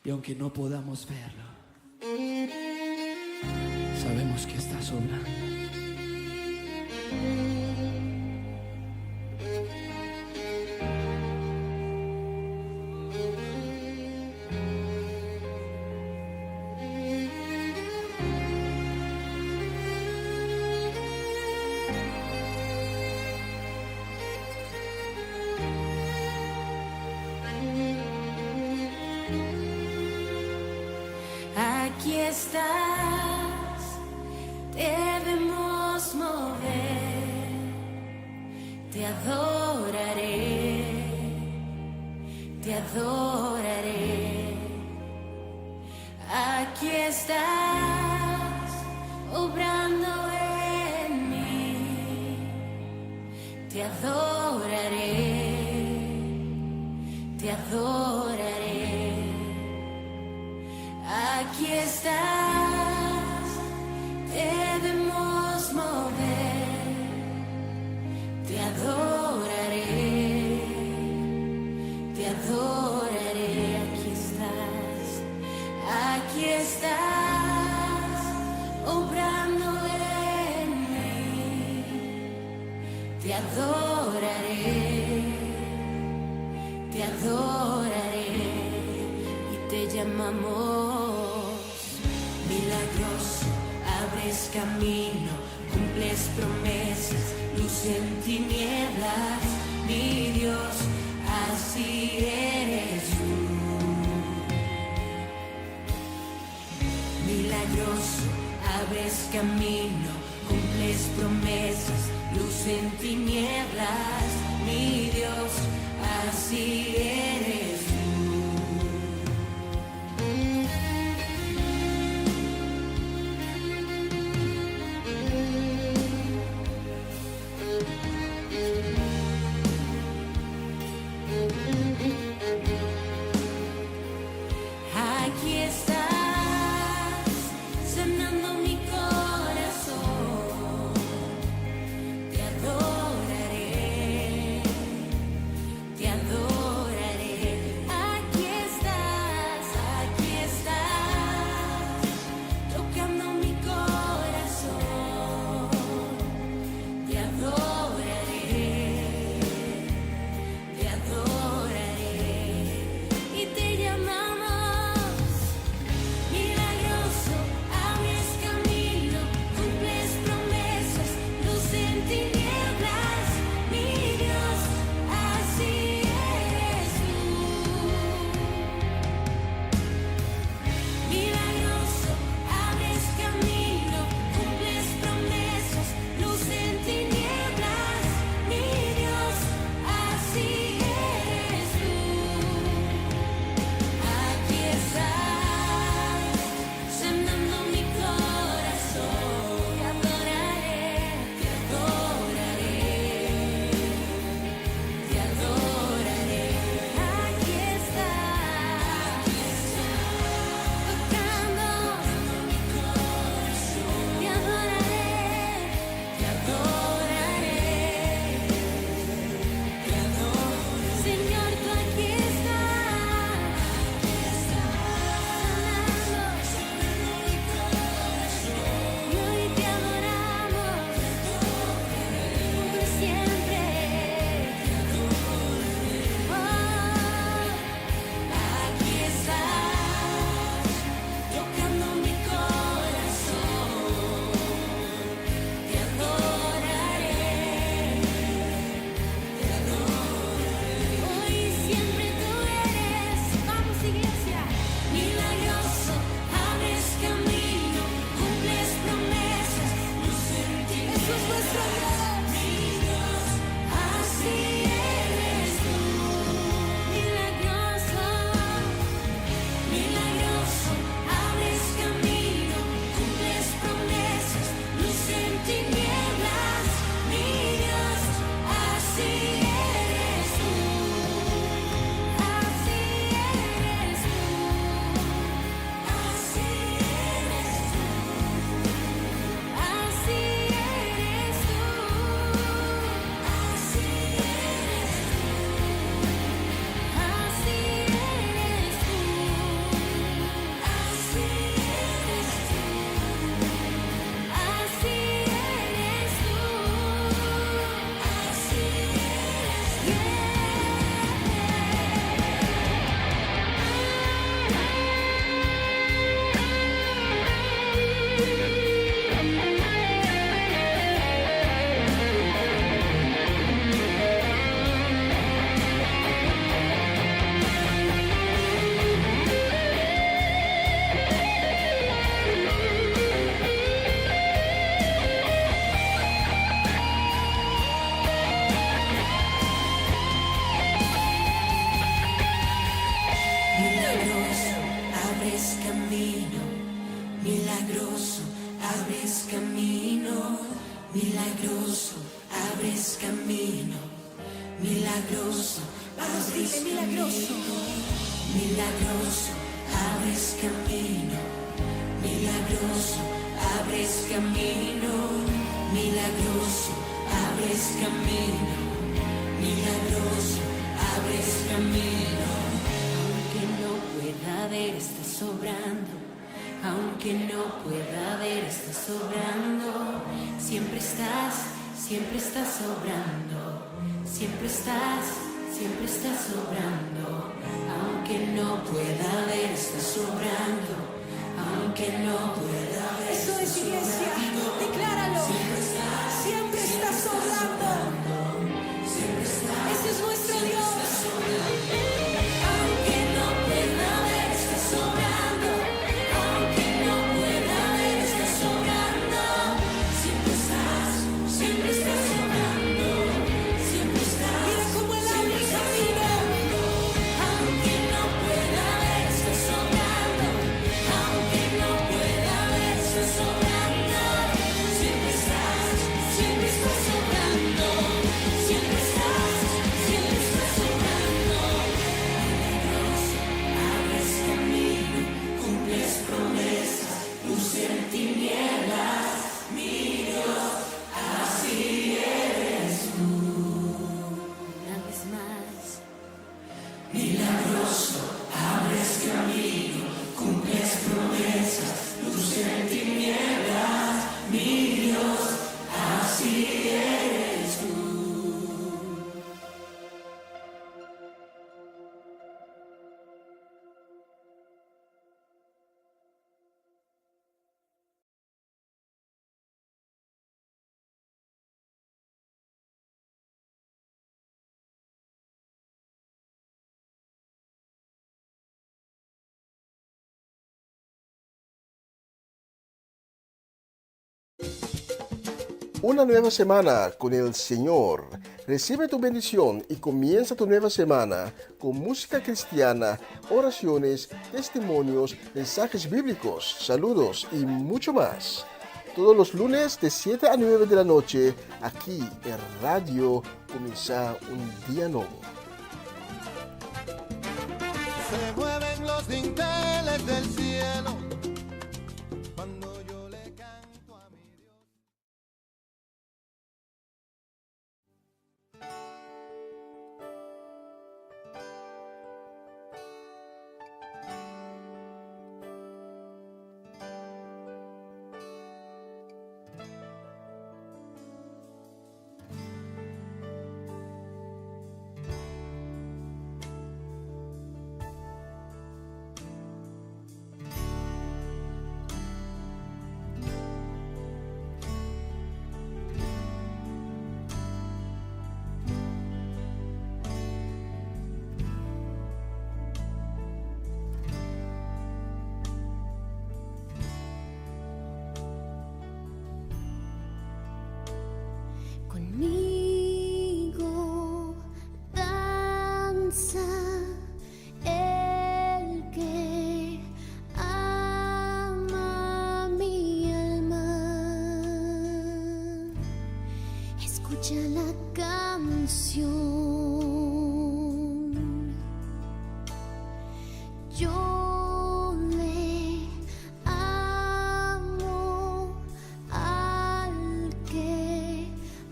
Y aunque no podamos verlo, sabemos que estás obrando. Aquí estás, debemos mover, te adoraré, te adoraré. Aquí estás, obrando en mí, te adoraré, te adoraré. Aquí estás, debemos mover, te adoraré, te adoraré. Aquí estás, obrando en mí, te adoraré, te adoraré. Y te llamamos milagroso, abres camino, cumples promesas, luz en tinieblas, mi Dios, así eres tú. Milagroso, abres camino, cumples promesas, luz en tinieblas, mi Dios, así eres tú. Aquí estás, sanando mi corazón, te adoraré, te adoraré. abres camino, milagroso, abres camino, milagroso, abres camino, milagroso, abres camino, milagroso, abres camino, milagroso, abres camino, milagroso, abres camino. Aunque no pueda ver, estás sobrando. Aunque no pueda ver, estás sobrando. Siempre estás sobrando. Siempre estás sobrando. Aunque no pueda ver, estás sobrando. Aunque no pueda ver. Eso es, iglesia, decláralo. Siempre estás sobrando. Ese es nuestro Dios. Aunque no pueda ver, estás sobrando. Aunque no pueda ver, estás sobrando. Siempre estás sobrando. Siempre estás. Mira cómo el abre camino. Aunque no pueda ver, estás sobrando. Aunque no pueda ver, estás sobrando. Siempre estás sobrando. Siempre estás sobrando. Milagroso, abres camino, cumples promesas, luz en tinieblas. Mi Dios, así eres tú. Una vez más. Milagroso, abres camino, cumples promesas, luz en tinieblas, mi Dios, así eres tú. Una nueva semana con el Señor. Recibe tu bendición y comienza tu nueva semana con música cristiana, oraciones, testimonios, mensajes bíblicos, saludos y mucho más. Todos los lunes de 7 a 9 de la noche, aquí en Radio Comienza un Día Nuevo. Se mueven los dinteles del cielo cuando yo le canto a mi Dios. Conmigo danza el que ama mi alma. Escucha la canción. Yo le amo al que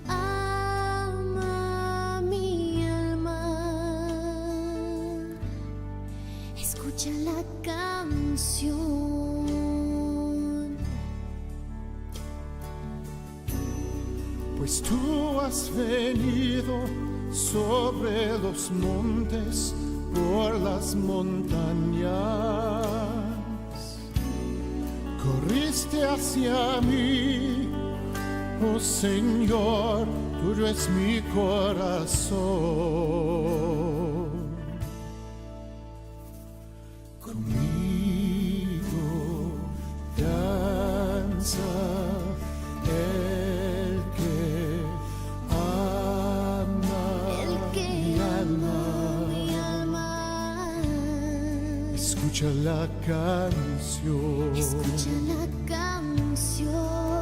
ama mi alma. Escucha la canción. Pues tú has venido sobre los montes, por las montañas. Corriste hacia mí, oh Señor, tuyo es mi corazón. Conmigo danza el que ama mi alma. Escucha la canción. Escucha la canción.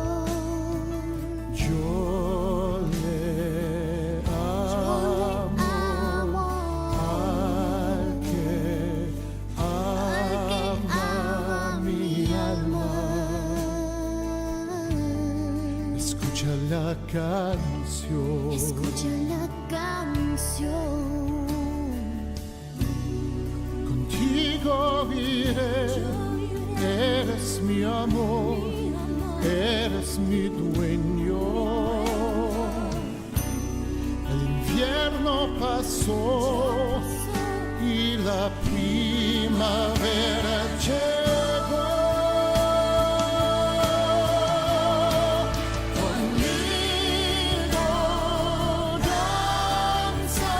la canción. Escucha la canción. Contigo iré, eres mi amor, eres mi dueño. El invierno pasó y la primavera llegó. Conmigo danza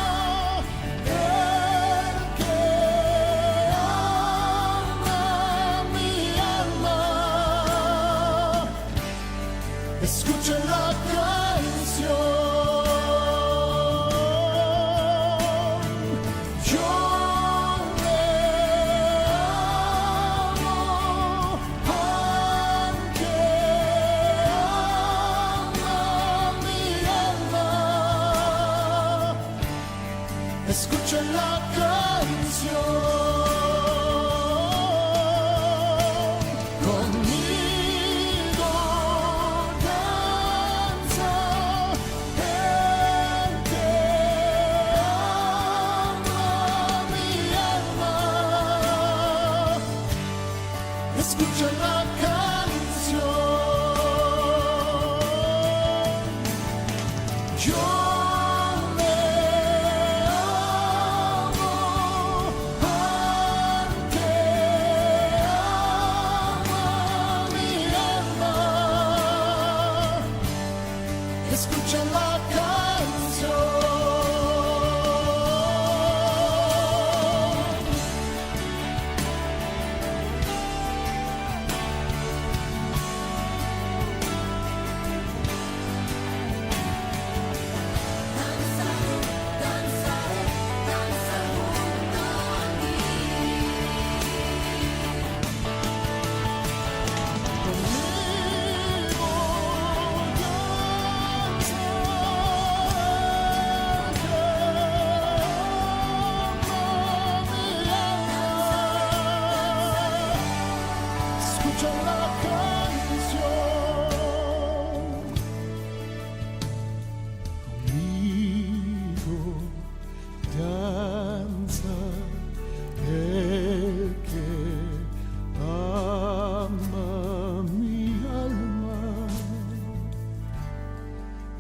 el que ama mi alma. Escucha la canción. Escucha la canción. Conmigo danza el que ama mi alma. Escucha la canción. Yo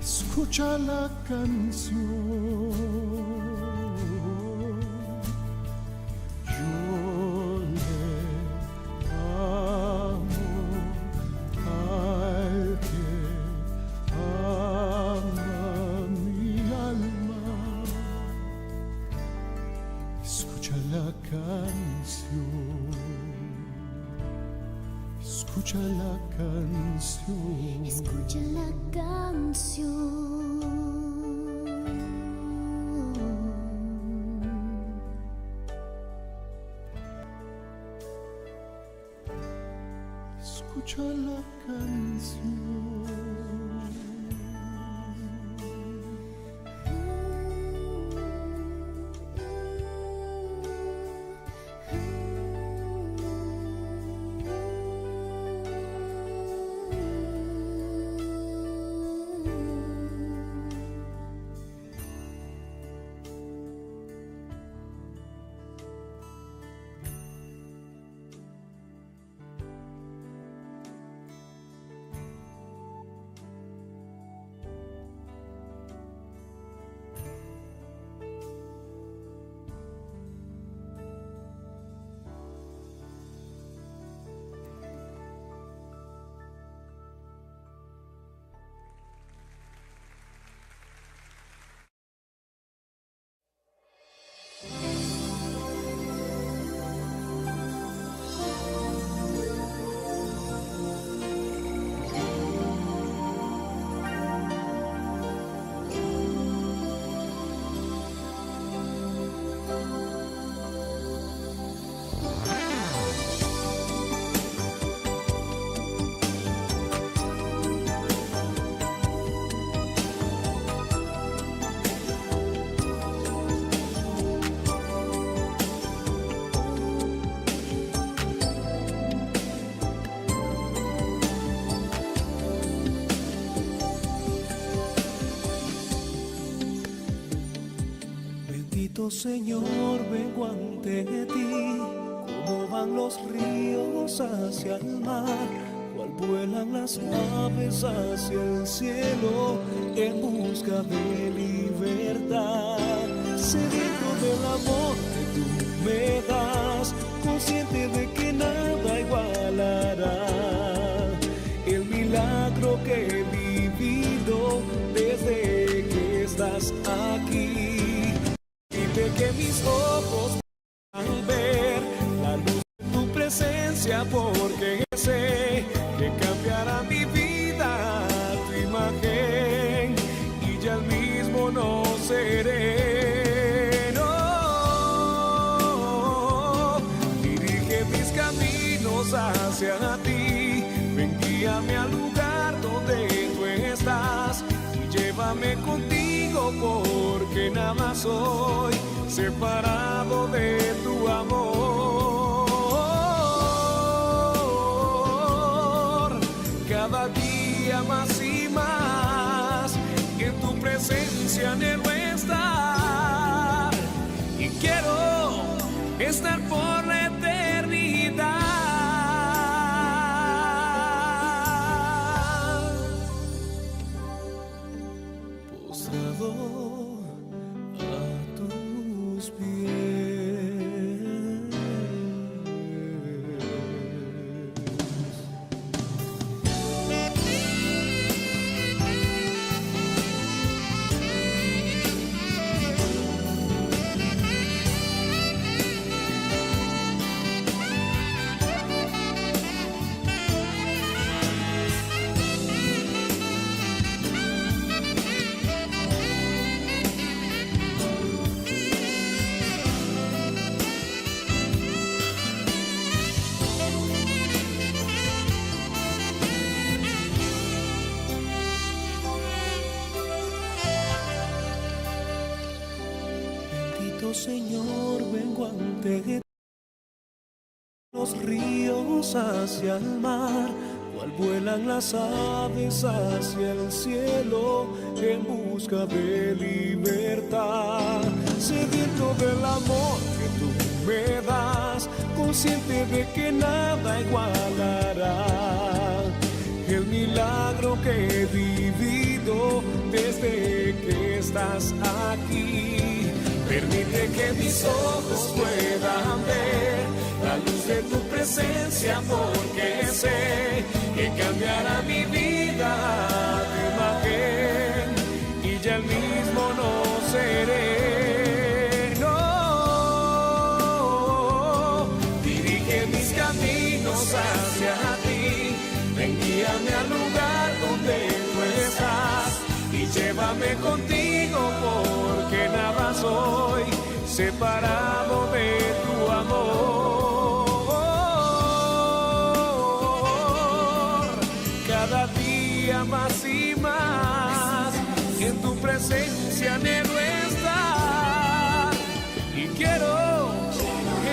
escucha la canción. Yo le amo al que ama mi alma. Escucha la canción. Escucha la canción. Escucha la canción. Escucha la canción. Bendito Señor, vengo ante ti, como van los ríos hacia el mar, cual vuelan las aves hacia el cielo, en busca de libertad. Sediento del amor que tú me das, consciente de que nada igualará el milagro que he vivido desde que estás aquí. Pide que mis ojos puedan ver la luz de tu presencia, porque sé que cambiará mi vida tu imagen y ya el mismo no seré. No, dirige mis caminos hacia ti, ven, guíame al lugar donde tú estás y llévame contigo, porque nada soy separado de tu amor. Cada día más y más en tu presencia anhelo estar, y quiero estar por la eternidad. Postrado a tus pies. Bendito Señor, vengo ante ti, los ríos hacia el mar, cual vuelan las aves hacia el cielo, en busca de libertad. Sediento del amor que tú me das, consciente de que nada igualará el milagro que he vivido desde que estás aquí. Permite que mis ojos puedan ver la luz de tu presencia, porque sé que cambiará mi vida tu imagen y ya el mismo no seré. No, dirige mis caminos hacia ti, ven, guíame al lugar donde tú estás y llévame contigo, porque nada soy separado de tu amor. Cada día más y más en tu presencia anhelo estar, y quiero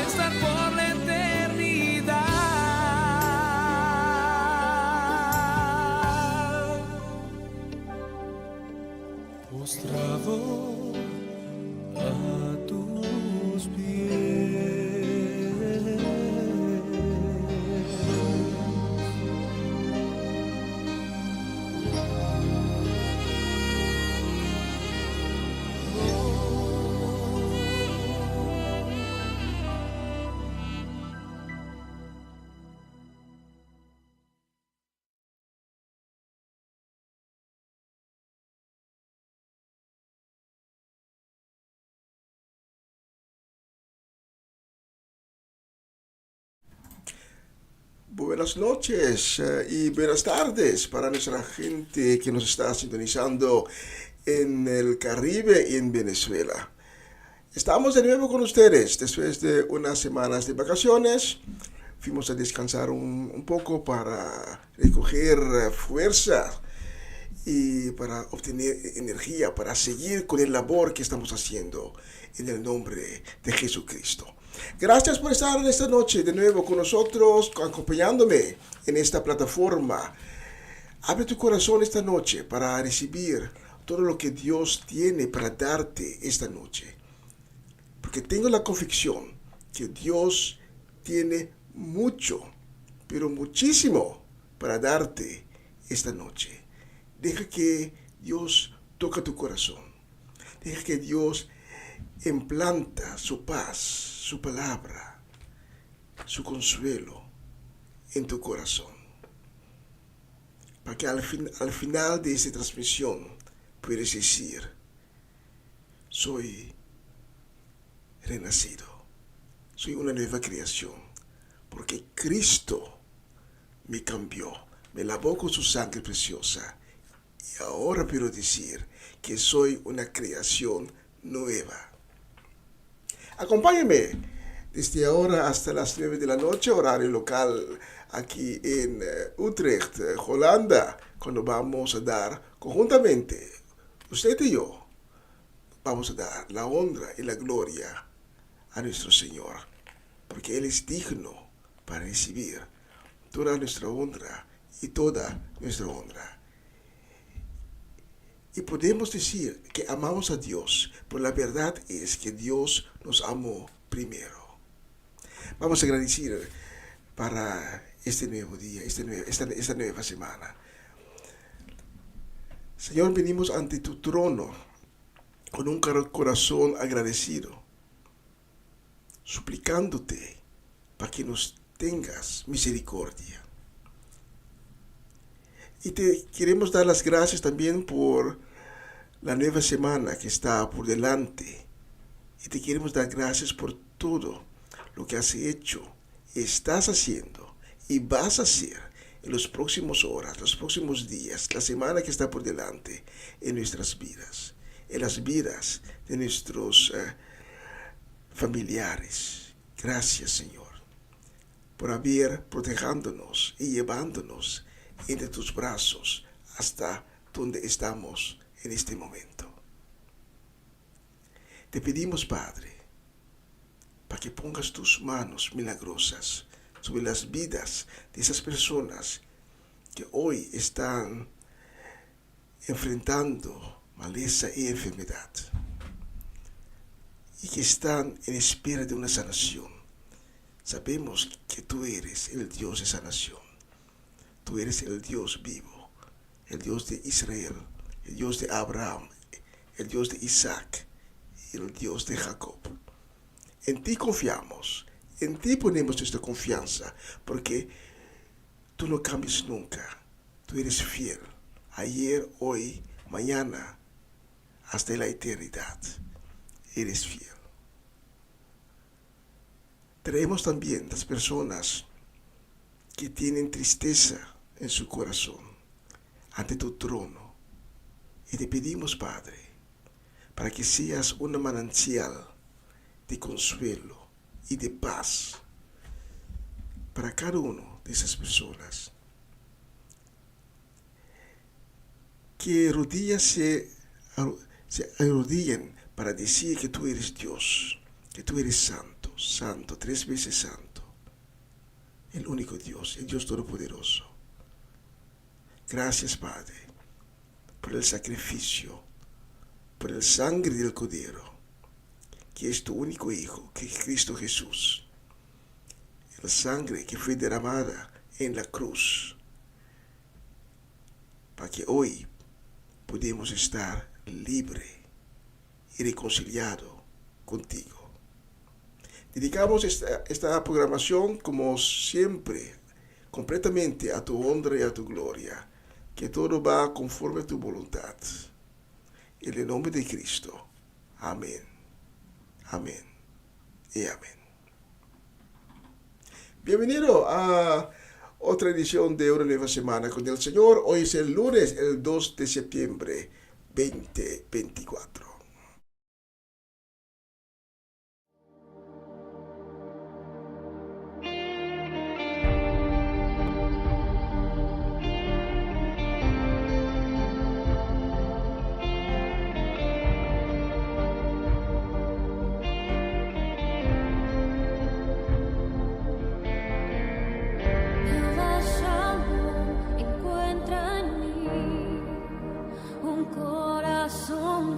estar por la eternidad. Postrado a tus pies. Buenas noches y buenas tardes para nuestra gente que nos está sintonizando en el Caribe y en Venezuela. Estamos de nuevo con ustedes después de unas semanas de vacaciones. Fuimos a descansar un poco para recoger fuerza y para obtener energía, para seguir con el labor que estamos haciendo en el nombre de Jesucristo. Gracias por estar esta noche de nuevo con nosotros, acompañándome en esta plataforma. Abre tu corazón esta noche para recibir todo lo que Dios tiene para darte esta noche. porque tengo la convicción que Dios tiene mucho, pero muchísimo para darte esta noche. Deja que Dios toque tu corazón. Deja que Dios implanta su paz, su palabra, su consuelo en tu corazón. Para que al final de esta transmisión puedas decir, soy renacido, soy una nueva creación, porque Cristo me cambió, me lavó con su sangre preciosa, y ahora puedo decir que soy una creación nueva. Acompáñame desde ahora hasta las 9 de la noche, horario local, aquí en Utrecht, Holanda, cuando vamos a dar conjuntamente, usted y yo, vamos a dar la honra y la gloria a nuestro Señor, porque Él es digno para recibir toda nuestra honra y toda nuestra honra. Y podemos decir que amamos a Dios, pero la verdad es que Dios nos amó primero. Vamos a agradecer para este nuevo día, esta nueva semana. Señor, venimos ante tu trono con un corazón agradecido, suplicándote para que nos tengas misericordia. Y te queremos dar las gracias también por la nueva semana que está por delante. Y te queremos dar gracias por todo lo que has hecho, estás haciendo y vas a hacer en las próximas horas, los próximos días, la semana que está por delante en nuestras vidas, en las vidas de nuestros familiares. Gracias, Señor, por haber protegiéndonos y llevándonos entre tus brazos hasta donde estamos en este momento. Te pedimos, Padre, para que pongas tus manos milagrosas sobre las vidas de esas personas que hoy están enfrentando maleza y enfermedad y que están en espera de una sanación. Sabemos que tú eres el Dios de sanación. Tú eres el Dios vivo, el Dios de Israel, el Dios de Abraham, el Dios de Isaac y el Dios de Jacob. En ti confiamos, en ti ponemos nuestra confianza, porque tú no cambias nunca. Tú eres fiel, ayer, hoy, mañana, hasta la eternidad. Eres fiel. Traemos también las personas que tienen tristeza en su corazón ante tu trono. Y te pedimos, Padre, para que seas una manantial de consuelo y de paz para cada uno de esas personas. Que rodillas se arrodillen para decir que tú eres Dios, que tú eres santo, santo, 3 veces santo. El único Dios, el Dios Todopoderoso. Gracias, Padre, por el sacrificio, por el sangre del Cordero, que es tu único Hijo, que es Cristo Jesús. La sangre que fue derramada en la cruz, para que hoy podamos estar libres y reconciliados contigo. Dedicamos esta programación, como siempre, completamente a tu honra y a tu gloria, que todo va conforme a tu voluntad. En el nombre de Cristo. Amén. Amén. Y amén. Bienvenido a otra edición de Una Nueva Semana con el Señor. Hoy es el lunes, el 2 de septiembre 2024. Un corazón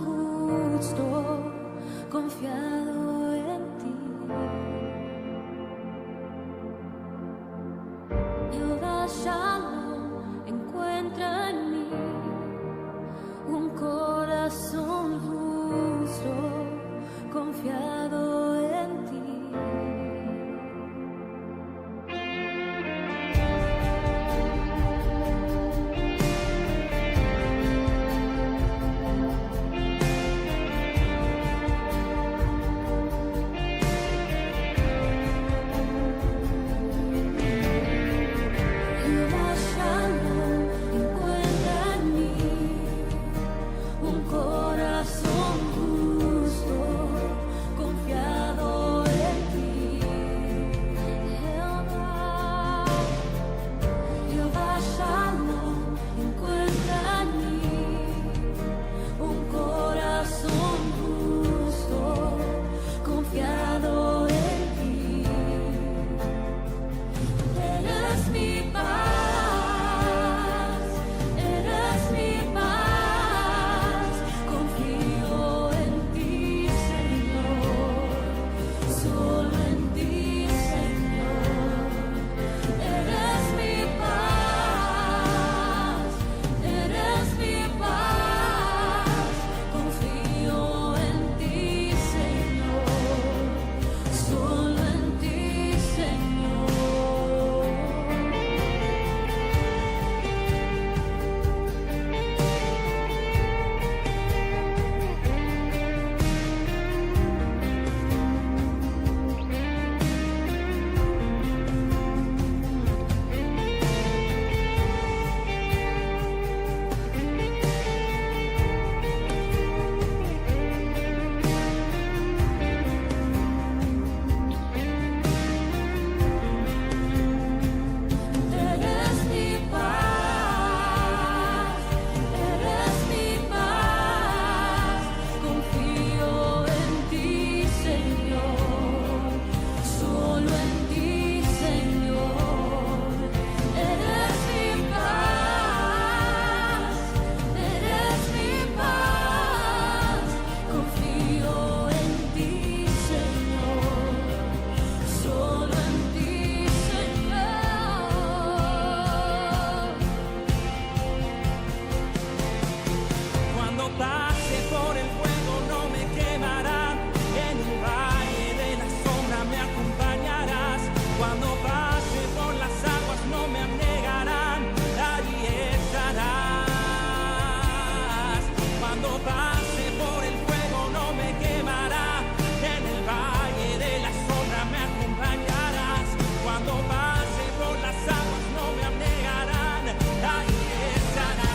Cuando pase por el fuego no me quemará, en el valle de la sombra me acompañarás. Cuando pase por las aguas no me anegarán, ahí estarás.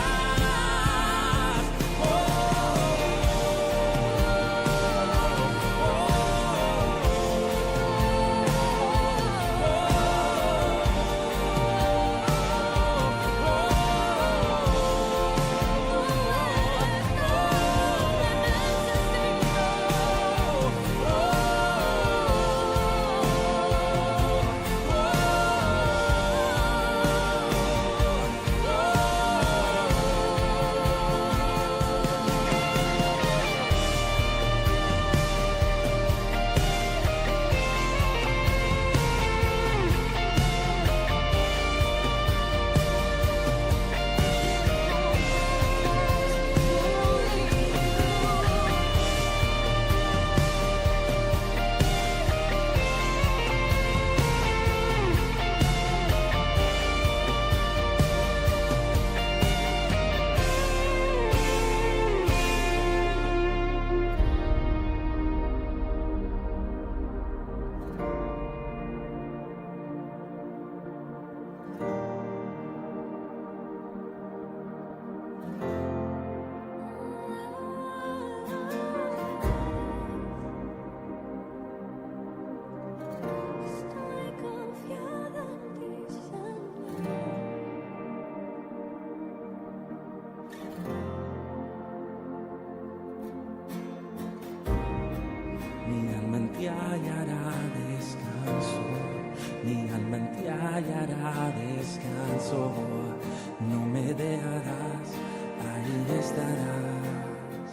Estoy confiada en ti, Señor. Mi alma en ti hallará descanso, mi alma en ti hallará descanso. No me dejarás, ahí estarás.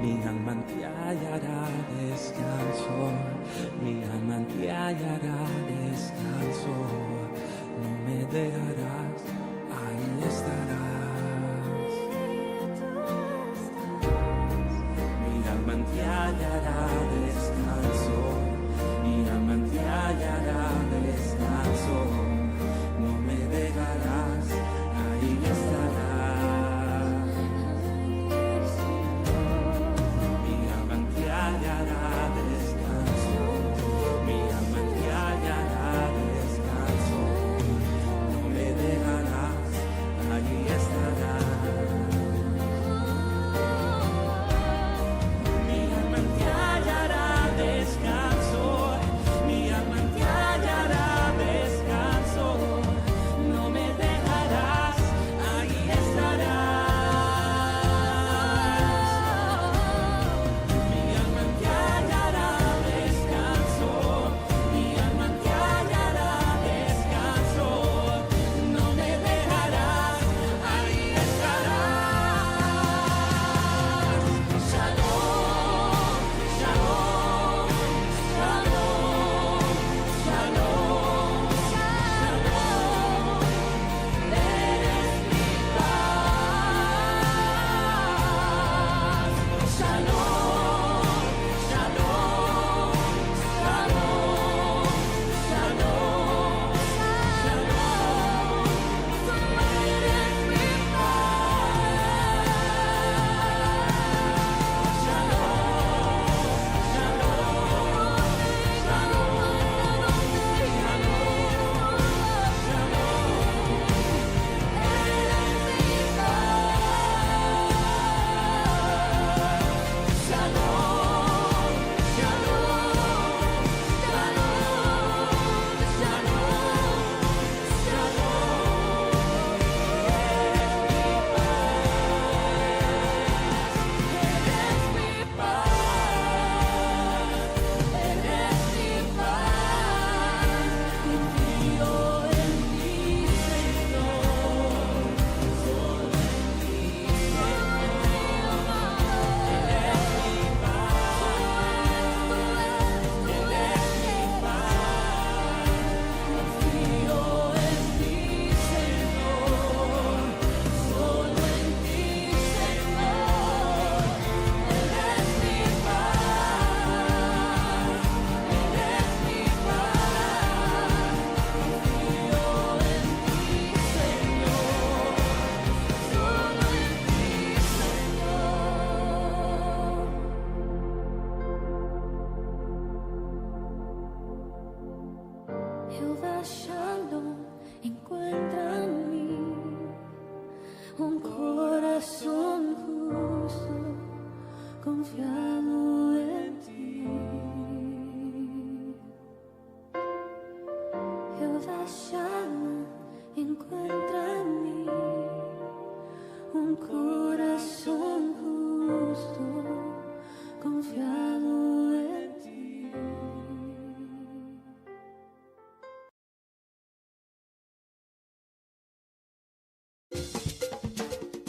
Mi alma en ti hallará descanso, mi alma en ti hallará descanso. No me dejarás, ahí estarás. Mi alma en ti hallará descanso, mi alma en ti hallará descanso. No me dejarás.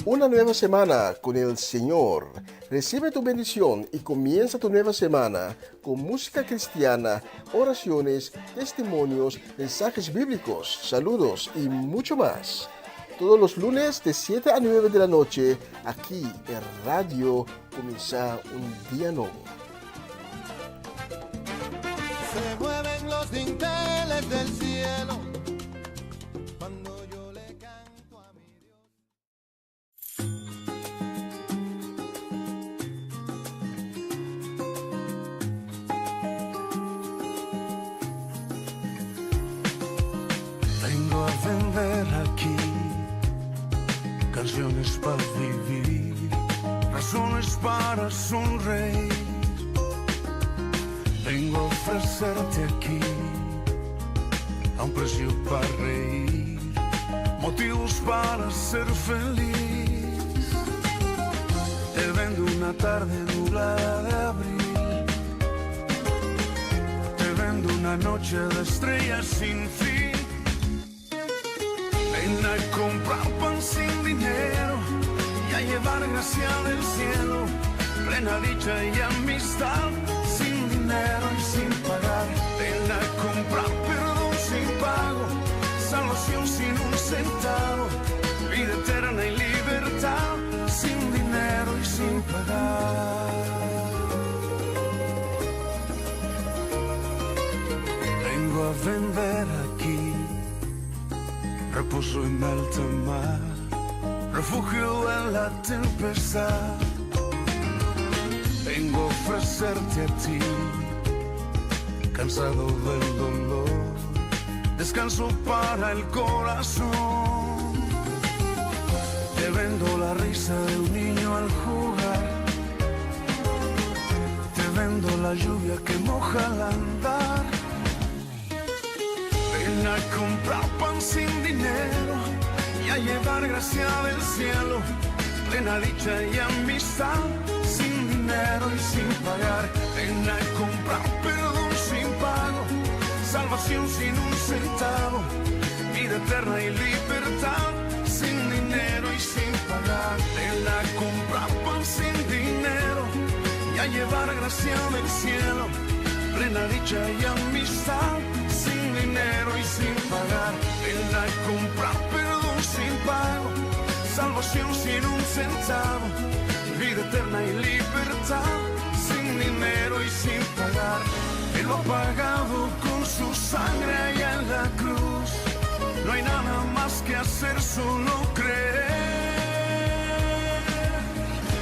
Una nueva semana con el Señor. Recibe tu bendición y comienza tu nueva semana con música cristiana, oraciones, testimonios, mensajes bíblicos, saludos y mucho más. Todos los lunes de 7 a 9 de la noche, aquí en Radio Comienza un Día Nuevo. Se mueven los dinteles del cielo cuando yo le canto a mi Dios. Vengo a vender aquí canciones para vivir, razones para sonreír. Vengo a ofrecerte aquí a un precio para reír, motivos para ser feliz. Te vendo una tarde nublada de abril, te vendo una noche de estrellas sin fin. Ven a comprar pan sin dinero y a llevar gracia del cielo, plena dicha y amistad, sin dinero y sin pagar. Ven a comprar perdón sin pago, salvación sin un centavo, vida eterna y libertad, sin dinero y sin pagar. Vengo a vender aquí reposo en alta mar, refugio en la tempestad. Vengo a ofrecerte a ti, cansado del dolor, descanso para el corazón. Te vendo la risa de un niño al jugar, te vendo la lluvia que moja al andar. Ven a comprar pan sin dinero y a llevar gracia del cielo, plena dicha y amistad, sin dinero y sin pagar. Ven a comprar perdón sin pago, salvación sin un centavo, vida eterna y libertad, sin dinero y sin pagar. Ven a comprar pan sin dinero y a llevar gracia del cielo, plena dicha y amistad, sin dinero y sin pagar. Ven a comprar perdón sin pago, salvación sin un centavo, vida eterna y libertad, sin dinero y sin pagar. Él lo ha pagado con su sangre allá en la cruz. No hay nada más que hacer, solo creer.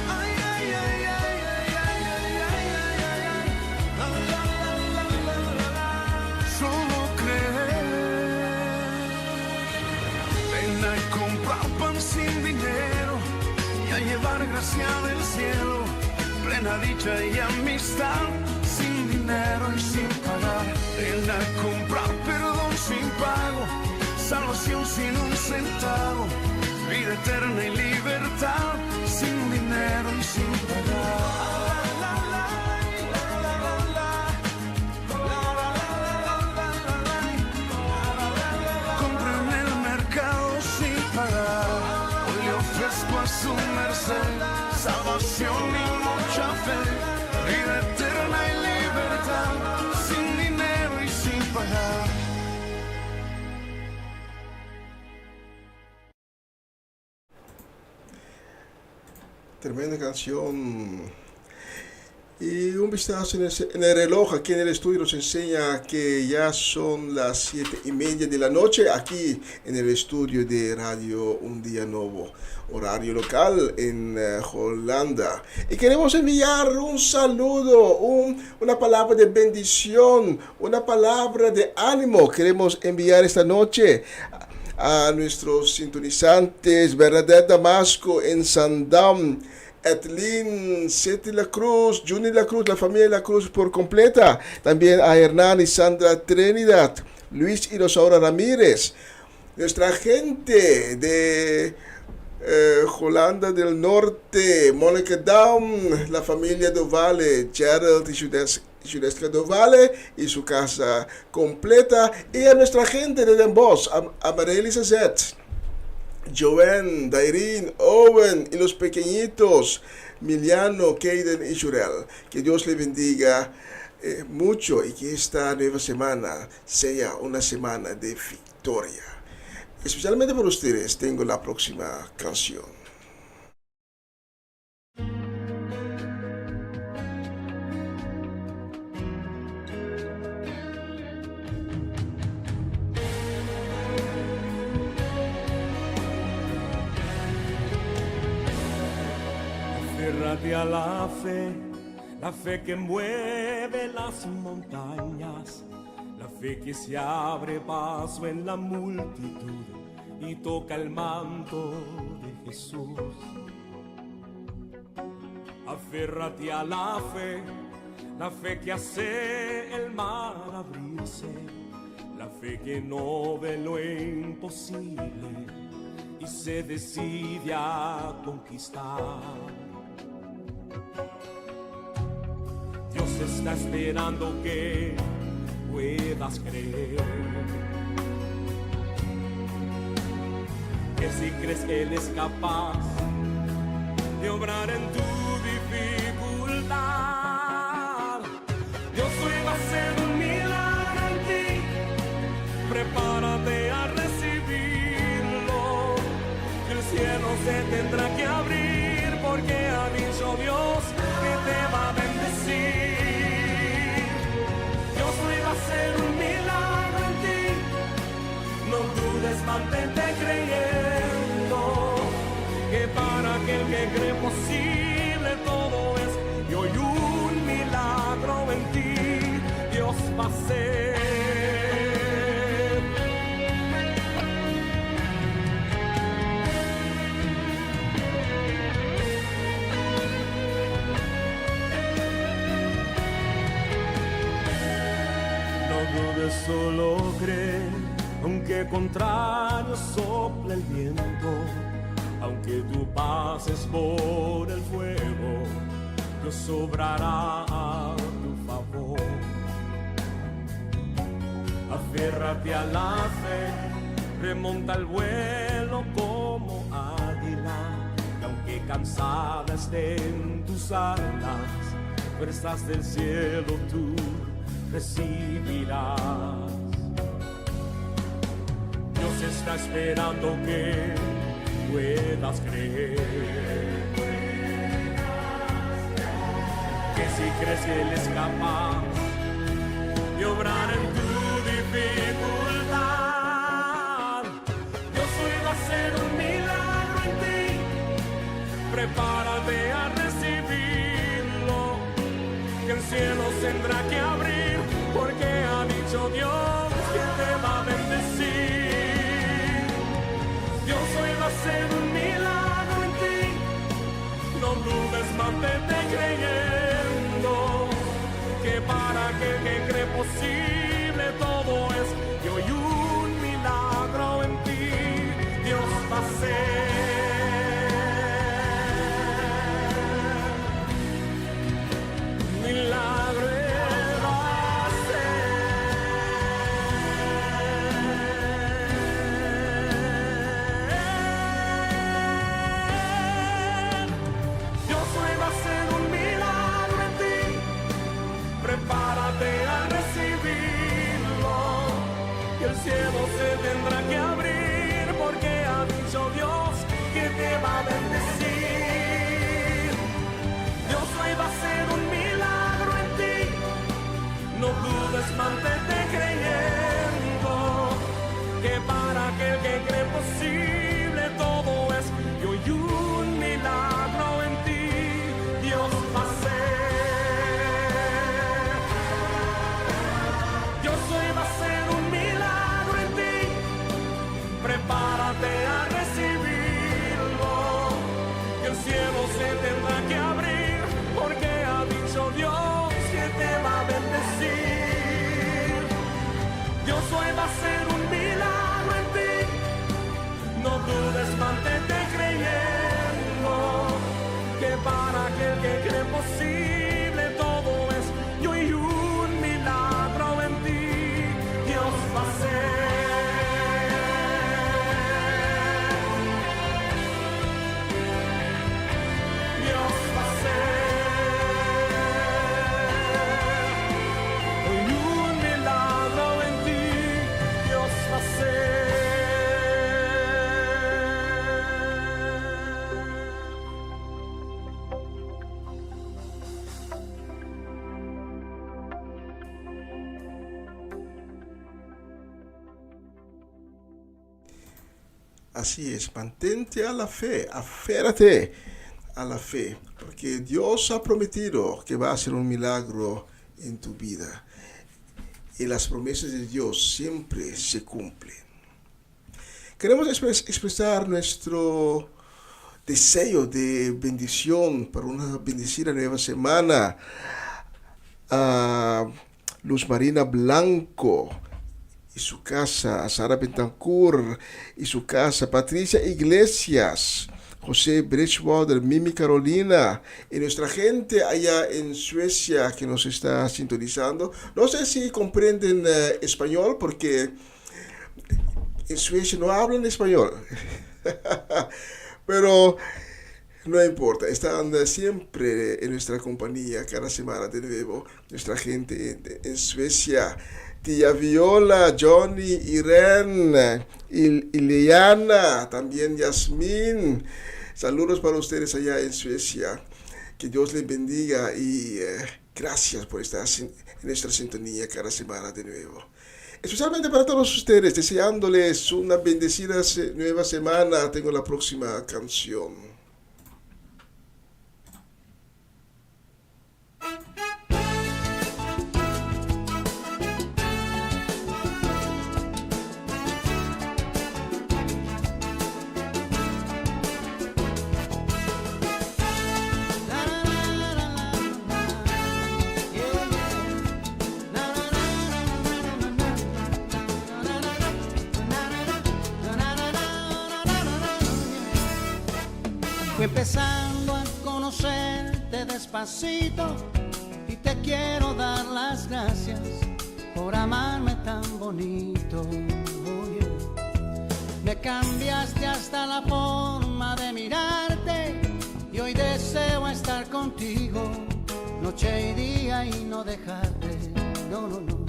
Ay, ay, ay, ay, ay, ay, ay, ay, ay, ay, ay. La, la, la, la, la, la, la. Solo creer. Ven a comprar pan sin dinero y a llevar gracia del cielo, plena dicha y amistad, sin dinero y sin pagar. Ven a comprar perdón sin pago, salvación sin un centavo, vida eterna y libertad, sin dinero y sin pagar. Compra en el mercado sin pagar, hoy le ofrezco a su merced salvación y mucha fe, vida eterna y libertad, sin dinero y sin pagar. Tremenda canción. Y un vistazo en el reloj aquí en el estudio nos enseña que ya son las 7:30 de la noche aquí en el estudio de Radio Un Día Nuevo, horario local en Holanda. Y queremos enviar un saludo, una palabra de bendición, una palabra de ánimo. Queremos enviar esta noche a nuestros sintonizantes Bernadette Damasco en Sandam, Etlin, Seti La Cruz, Juni La Cruz, la familia La Cruz por completa. También a Hernán y Sandra Trinidad, Luis y Rosaura Ramírez. Nuestra gente de Holanda del Norte, Mónica Daum, la familia Dovale, Gerald y Judeska Dovale y su casa completa. Y a nuestra gente de Den Bosch, a María Elizabeth, Joanne, Dairin, Owen y los pequeñitos, Miliano, Kaden y Shurel. Que Dios le bendiga mucho y que esta nueva semana sea una semana de victoria. Especialmente por ustedes tengo la próxima canción. Aférrate a la fe que mueve las montañas, la fe que se abre paso en la multitud y toca el manto de Jesús. Aférrate a la fe que hace el mar abrirse, la fe que no ve lo imposible y se decide a conquistar. Dios está esperando que puedas creer, que si crees que Él es capaz de obrar en tu dificultad, Dios hoy va a hacer un milagro en ti. Prepárate a recibirlo, que el cielo se tendrá que abrir, porque ha dicho Dios que te va a bendecir. Dios hoy va a hacer un milagro en ti. No dudes, mantente creyendo, que para aquel que cree posible todo es. Y hoy un milagro en ti Dios va a hacer. Solo cree, aunque contrario sople el viento, aunque tú pases por el fuego, Dios obrará a tu favor. Aférrate a la fe, remonta el vuelo como águila, y aunque cansada estén tus alas, fuerzas del cielo tú recibirás. Dios está esperando que puedas creer, que si crees que Él es capaz de obrar en tu dificultad, Dios hoy va a hacer un milagro en ti. Prepárate a recibirlo, que el cielo tendrá que abrir, porque ha dicho Dios que te va a bendecir. Dios hoy va a hacer un milagro en ti. No dudes, mantente creyendo, que para aquel que cree posible todo es. Y hoy un milagro en ti Dios va a hacer. Milagro va a hacer. Dios hoy va a hacer un milagro en ti. Prepárate a recibirlo, que el cielo se tendrá que abrir, porque ha dicho Dios que te va a bendecir. Dios hoy va a hacer un milagro en ti. No dudes, mantente creyendo, que para aquel que cree posible todo es. Y hoy un milagro en ti Dios va a hacer. Dios hoy va a hacer un milagro en ti. Así es, mantente a la fe, aférrate a la fe, porque Dios ha prometido que va a hacer un milagro en tu vida. Y las promesas de Dios siempre se cumplen. Queremos expresar nuestro deseo de bendición para una bendecida nueva semana a Luz Marina Blanco y su casa, a Sara Bentancur y su casa, Patricia Iglesias, José Bridgewater, Mimi Carolina y nuestra gente allá en Suecia que nos está sintonizando. No sé si comprenden español porque en Suecia no hablan español, pero no importa, están siempre en nuestra compañía cada semana de nuevo, nuestra gente en Suecia. Tía Viola, Johnny, Irene, Ileana, también Yasmín. Saludos para ustedes allá en Suecia. Que Dios les bendiga y gracias por estar en nuestra sintonía cada semana de nuevo. Especialmente para todos ustedes, deseándoles una bendecida nueva semana. Tengo la próxima canción. Fui empezando a conocerte despacito y te quiero dar las gracias por amarme tan bonito. Oh, yeah. Me cambiaste hasta la forma de mirarte y hoy deseo estar contigo noche y día y no dejarte. No, no, no.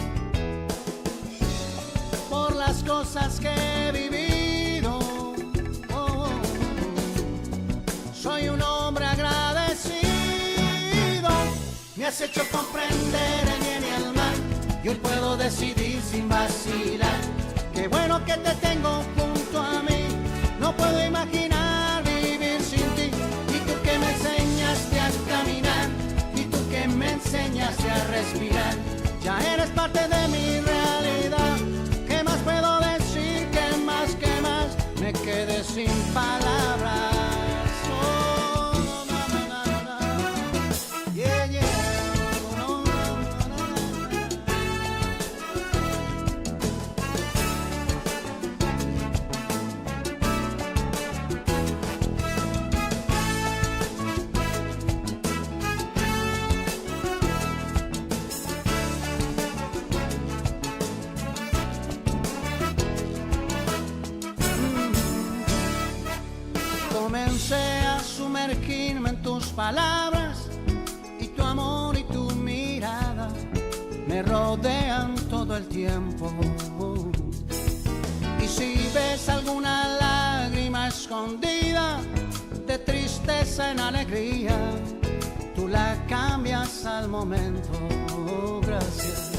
Por las cosas que he vivido, soy un hombre agradecido. Me has hecho comprender el bien y el mal y hoy puedo decidir sin vacilar. Qué bueno que te tengo junto a mí. No puedo imaginar vivir sin ti. Y tú que me enseñaste a caminar y tú que me enseñaste a respirar. Ya eres parte de mi realidad. ¿Qué más puedo decir? ¿Qué más? Me quedé sin palabras. Comencé a sumergirme en tus palabras y tu amor y tu mirada me rodean todo el tiempo. Y si ves alguna lágrima escondida de tristeza en alegría, tú la cambias al momento. Gracias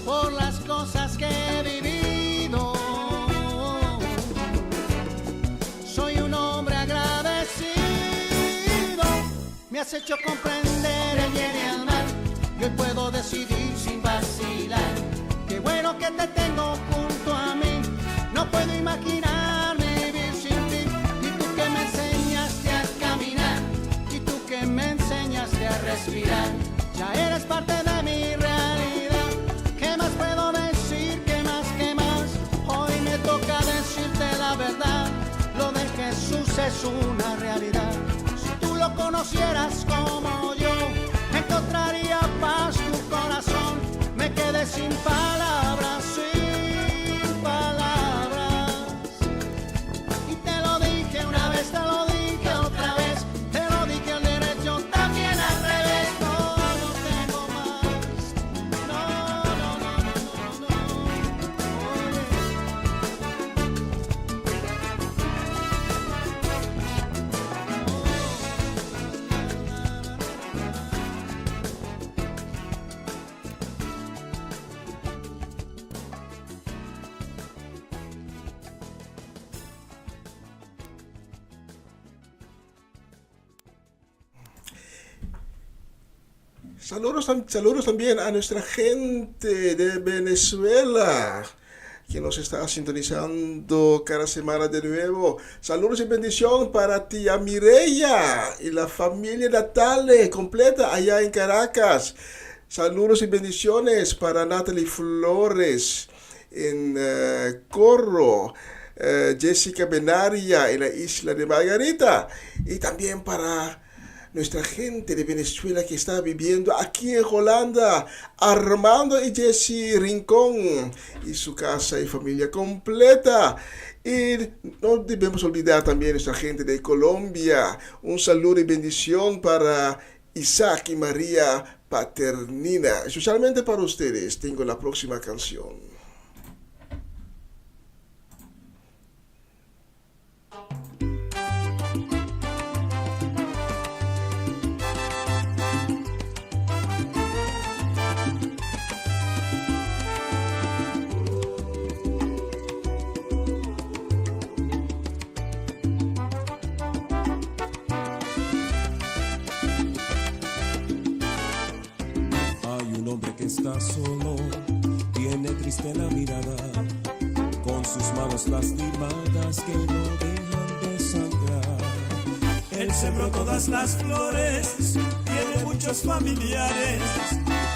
por las cosas que he vivido. Me has hecho comprender el bien y el mal y hoy puedo decidir sin vacilar. Qué bueno que te tengo junto a mí. No puedo imaginar vivir sin ti. Y tú que me enseñaste a caminar y tú que me enseñaste a respirar. Ya eres parte de mi realidad. ¿Qué más puedo decir? ¿Qué más? Hoy me toca decirte la verdad. Lo de Jesús es una realidad. Lo conocieras como yo, encontraría paz tu corazón. Me quedé sin palabras, sin palabras. Y te lo dije una vez, te lo dije otra vez, te lo dije al derecho, también al revés. No, no tengo más. No, no, no, no, no, no. Saludos también a nuestra gente de Venezuela que nos está sintonizando cada semana de nuevo. Saludos y bendición para tía Mireya y la familia Natale completa allá en Caracas. Saludos y bendiciones para Natalie Flores en Corro. Jessica Benaria en la isla de Margarita. Y también para nuestra gente de Venezuela que está viviendo aquí en Holanda, Armando y Jessy Rincón y su casa y familia completa. Y no debemos olvidar también a nuestra gente de Colombia. Un saludo y bendición para Isaac y María Paternina. Especialmente para ustedes tengo la próxima canción. Está solo, tiene triste la mirada, con sus manos lastimadas que no dejan de sangrar. Él sembró todas las flores, tiene muchos familiares,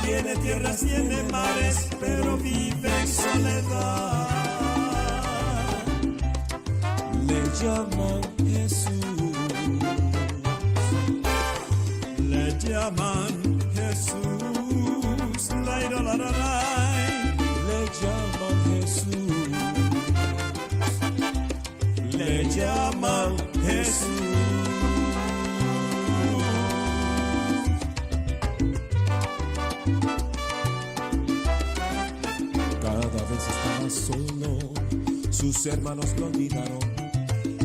tiene tierras, tiene mares, pero vive en soledad. Le llaman Jesús, le llaman Jesús. Le llaman Jesús, le llaman Jesús. Cada vez estaba solo, sus hermanos lo olvidaron,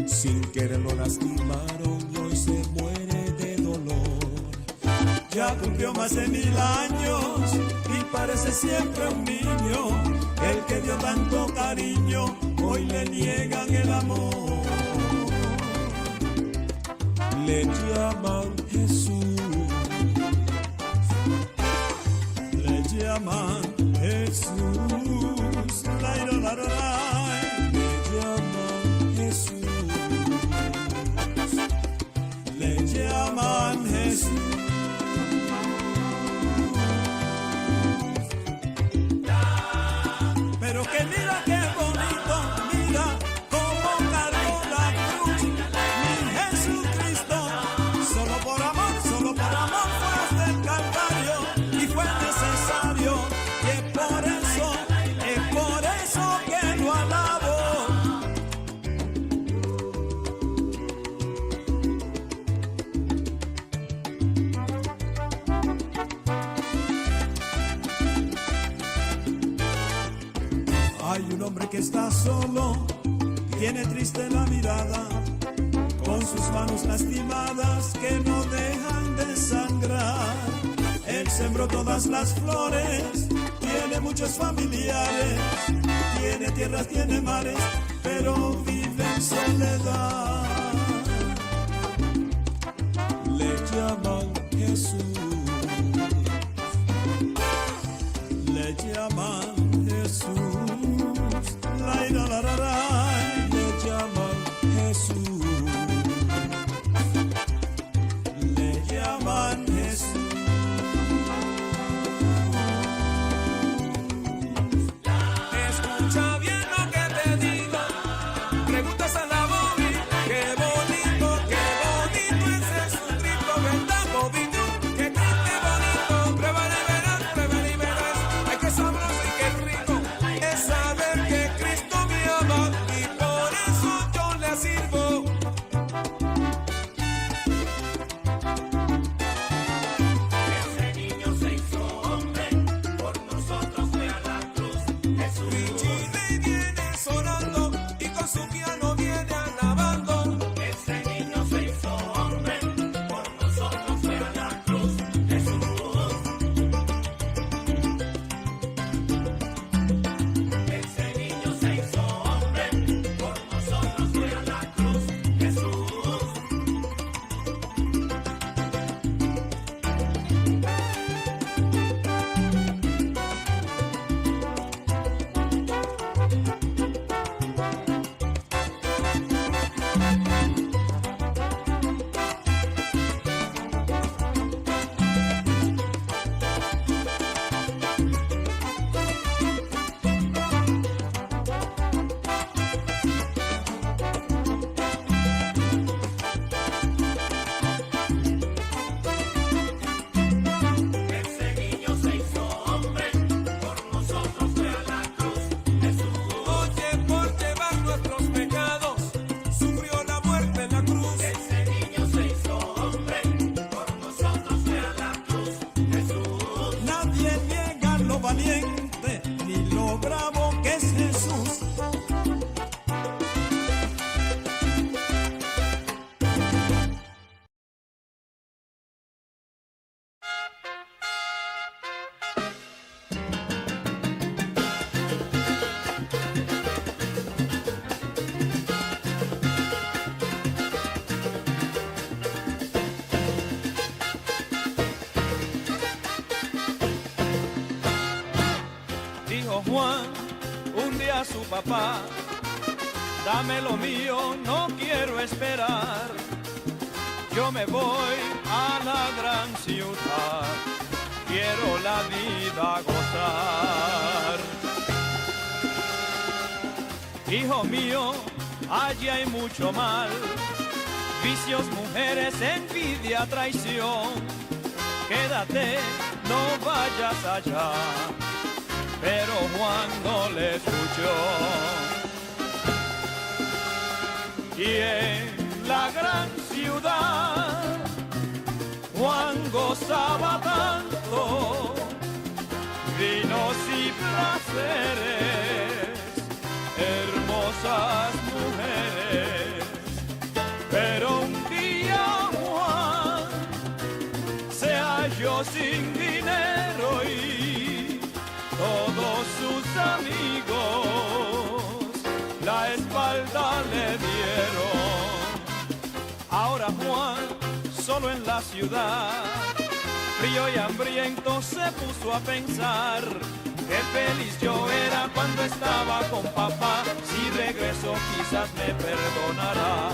sin querer lo lastimaron y hoy se muere de dolor. Ya cumplió más de 1000 años y parece siempre un niño. El que dio tanto cariño, hoy le niegan el amor. Le llaman Jesús, le llaman Jesús. Le llaman Jesús, le llaman Jesús. Pero que mira qué bonito, mira cómo cargó la cruz mi Jesucristo. Solo por amor fue hasta el Calvario y fue necesario. Y es por eso que lo alabo. Hay un hombre que está solo, tiene triste la mirada, con sus manos lastimadas que no dejan de sangrar. Él sembró todas las flores, tiene muchos familiares, tiene tierras, tiene mares, pero vive en soledad. Le llaman Jesús, le llaman Jesús. Le llaman Jesús, le llaman Jesús. Escucha bien lo que te digo, preguntas a la Bobby, qué bonito es Jesucristo, ¿verdad, Bobby? Qué triste bonito, prueba y verás, ay, qué sabroso y qué rico es saber que Cristo me ama y por eso yo le sirvo. su papá, dame lo mío, no quiero esperar. Yo me voy a la gran ciudad, quiero la vida gozar. Hijo mío, allí hay mucho mal, vicios, mujeres, envidia, traición. Quédate, no vayas allá. Pero Juan no le escuchó. Y en la gran ciudad Juan gozaba tanto, vinos y placeres, hermosas mujeres. Pero un día Juan se halló sin dinero y todos sus amigos la espalda le dieron. Ahora Juan, solo en la ciudad, frío y hambriento, se puso a pensar: qué feliz yo era cuando estaba con papá, si regreso quizás me perdonará.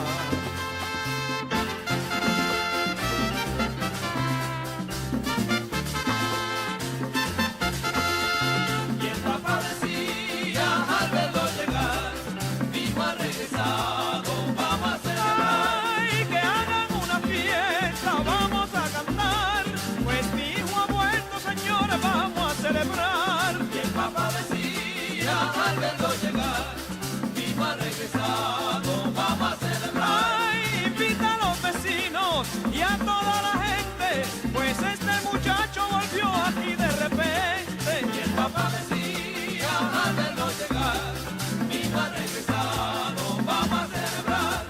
Y a toda la gente, pues este muchacho volvió aquí de repente. Y el papá decía al verlo llegar: mi hijo ha regresado, vamos a celebrar.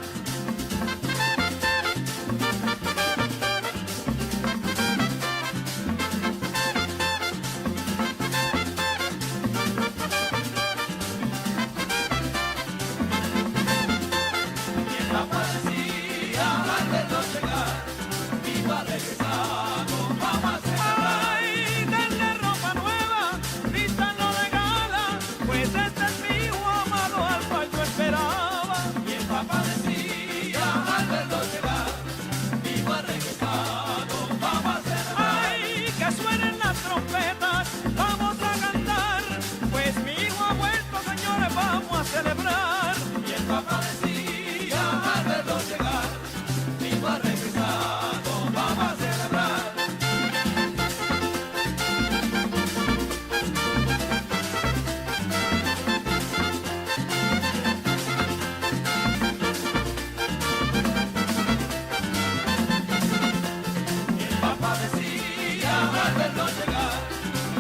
Y el papá decía al verlo llegar: ay, denle ropa nueva, vístanlo de gala, pues este es mi hijo amado al cual yo esperaba. Y el papá decía al verlo llegar: mi hijo ha regresado, vamos a celebrar. Ay, que suenen las trompetas, vamos a cantar, pues mi hijo ha vuelto, señores, vamos a celebrar. Y el papá decía al verlo llegar: mi hijo ha regresado, vamos a celebrar. Y el papá decía al verlo llegar: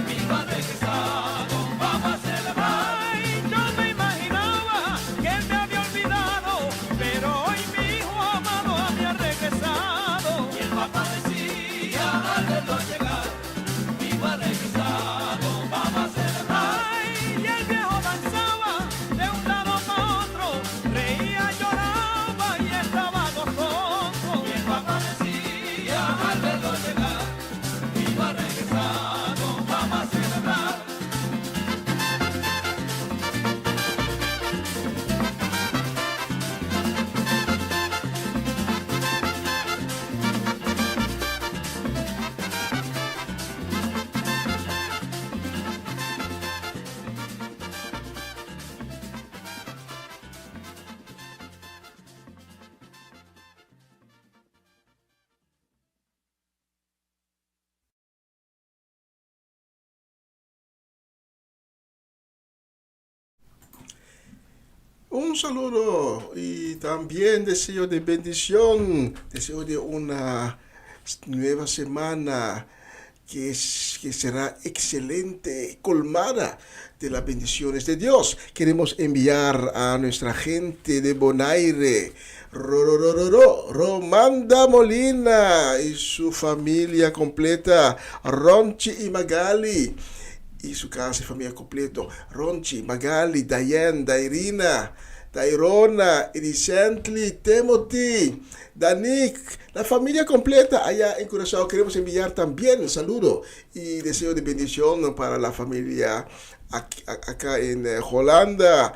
mi hijo ha regresado, vamos a celebrar. Ay, yo me imaginaba que él me había olvidado, pero hoy mi hijo amado había regresado. Y el papá decía al verlo llegar: mi hijo ha regresado, vamos a celebrar. Ay, y el viejo danzaba de un lado para otro, reía, lloraba y estaba gozoso. Y el papá decía al verlo llegar: mi hijo ha regresado, vamos a celebrar. Un saludo y también deseo de bendición, deseo de una nueva semana que será excelente, colmada de las bendiciones de Dios. Queremos enviar a nuestra gente de Bonaire, Romanda Molina y su familia completa, Ronchi y Magali y su casa y familia completo, Ronchi, Magali, Dayan, Dairina, Dairona, Erisentli, Timothy, Danik, la familia completa allá en Curazao. Queremos enviar también un saludo y deseo de bendición para la familia acá en Holanda.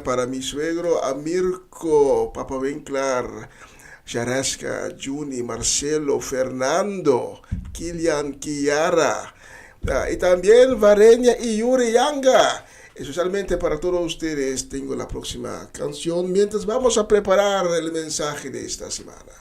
Para mi suegro Amirko, Papa Winklar, Jaraska, Juni, Marcelo, Fernando, Kilian, Kiara, y también Varenia y Yuri Yanga. Especialmente para todos ustedes tengo la próxima canción mientras vamos a preparar el mensaje de esta semana.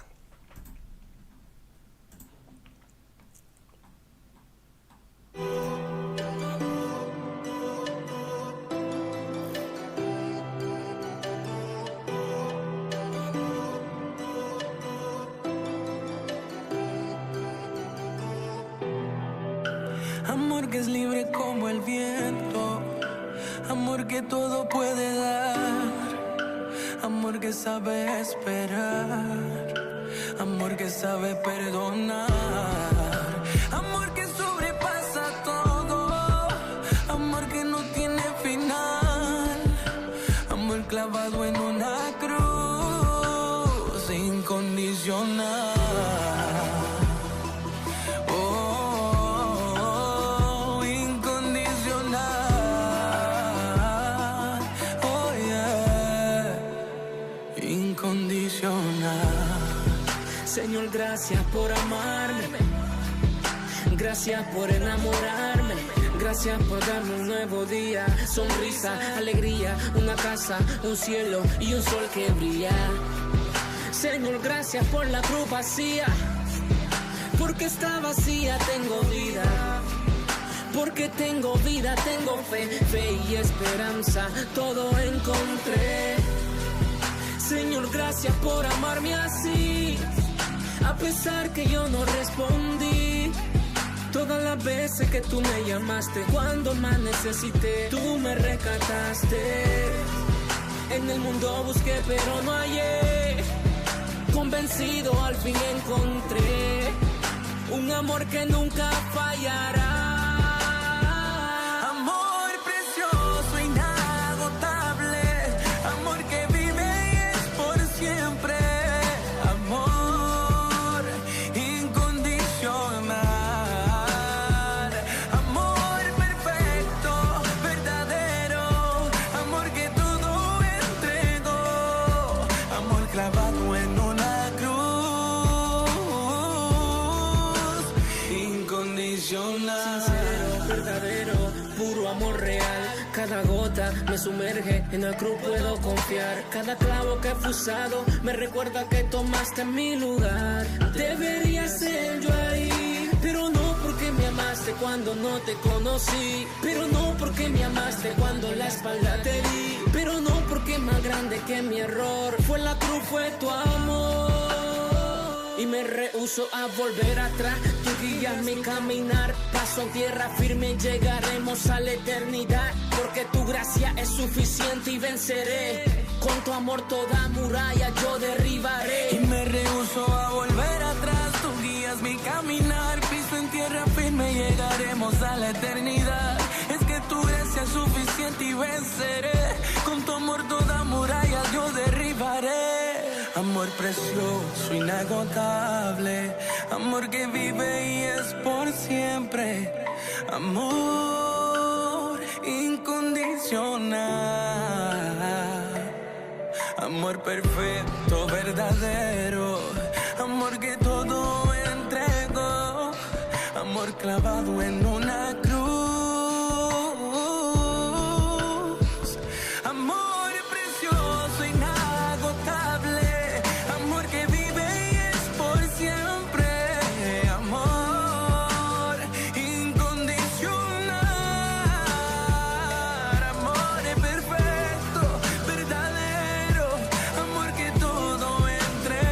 Amor que es libre como el viento, amor que todo puede dar, amor que sabe esperar, amor que sabe perdonar, amor que sobrepasa todo, amor que no tiene final, amor clavado en una cruz incondicional. Señor, gracias por amarme, gracias por enamorarme, gracias por darme un nuevo día, sonrisa, alegría, una casa, un cielo y un sol que brilla. Señor, gracias por la cruz vacía, porque está vacía tengo vida, porque tengo vida, tengo fe y esperanza, todo encontré. Señor, gracias por amarme así, a pesar que yo no respondí. Todas las veces que tú me llamaste, cuando más necesité, tú me rescataste. En el mundo busqué pero no hallé, convencido al fin encontré un amor que nunca fallará. Amor precioso, inagotable, amor que vive y es por siempre. Sincero, verdadero, puro amor real. Cada gota me sumerge, en la cruz puedo confiar. Cada clavo que he usado me recuerda que tomaste mi lugar. Debería ser yo ahí, pero no porque me amaste cuando no te conocí, pero no porque me amaste cuando la espalda te di, pero no porque más grande que mi error fue la cruz, fue tu amor. Y me rehúso a volver atrás, tú guías mi caminar, paso en tierra firme, llegaremos a la eternidad, porque tu gracia es suficiente y venceré, con tu amor toda muralla yo derribaré. Y me rehúso a volver atrás, tú guías mi caminar, piso en tierra firme, llegaremos a la eternidad, es que tu gracia es suficiente y venceré, con tu amor toda muralla yo derribaré. Amor precioso, inagotable, amor que vive y es por siempre, amor incondicional, amor perfecto, verdadero, amor que todo entregó, amor clavado en una cruz, amor precioso, inagotable, amor que vive y es por siempre, amor incondicional, amor perfecto, verdadero, amor que todo entrega.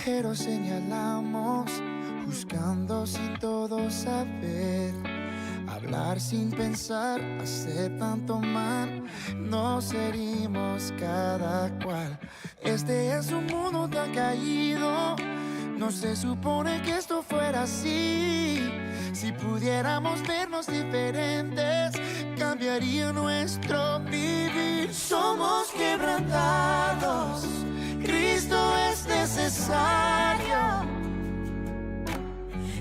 extranjeros señalamos, juzgando sin todo saber, hablar sin pensar, hacer tanto mal, nos herimos cada cual. Este es un mundo tan caído, no se supone que esto fuera así. Si pudiéramos vernos diferentes, cambiaría nuestro vivir. Somos quebrantados, Cristo es necesario.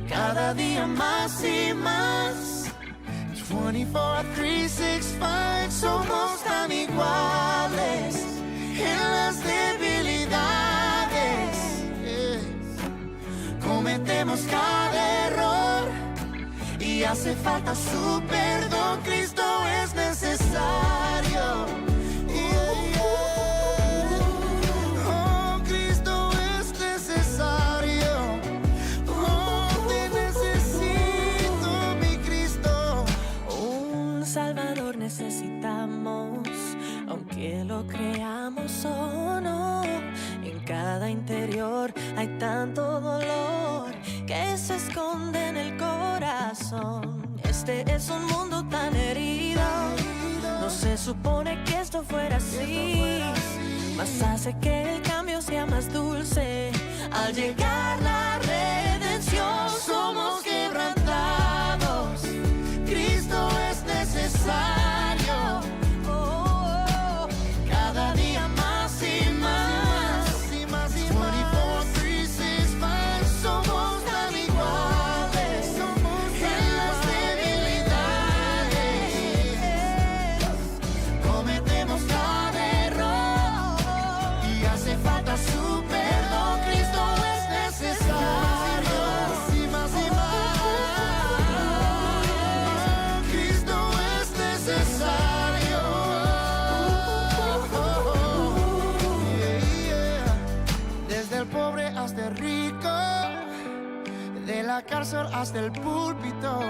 Cada día más y más. 24, 365, somos tan iguales en las debilidades. Cometemos cada error y hace falta su perdón. Cristo es necesario. Oh, Cristo es necesario. Oh, te necesito, mi Cristo. Un Salvador necesitamos, aunque lo creamos o no. En cada interior hay tanto dolor que se esconde en el corazón. Este es un mundo tan herido, no se supone que esto fuera así. Mas hace que el cambio sea más dulce al llegar la redención. Somos quebrantados, Cristo es necesario. Oh, cada día más y más. 24, 365, somos tan iguales en las debilidades. Cometemos cada error y hace falta su perdón. Cristo es necesario. Más y más. Cristo es necesario. Desde el pobre hasta el rico, de la cárcel hasta el púlpito.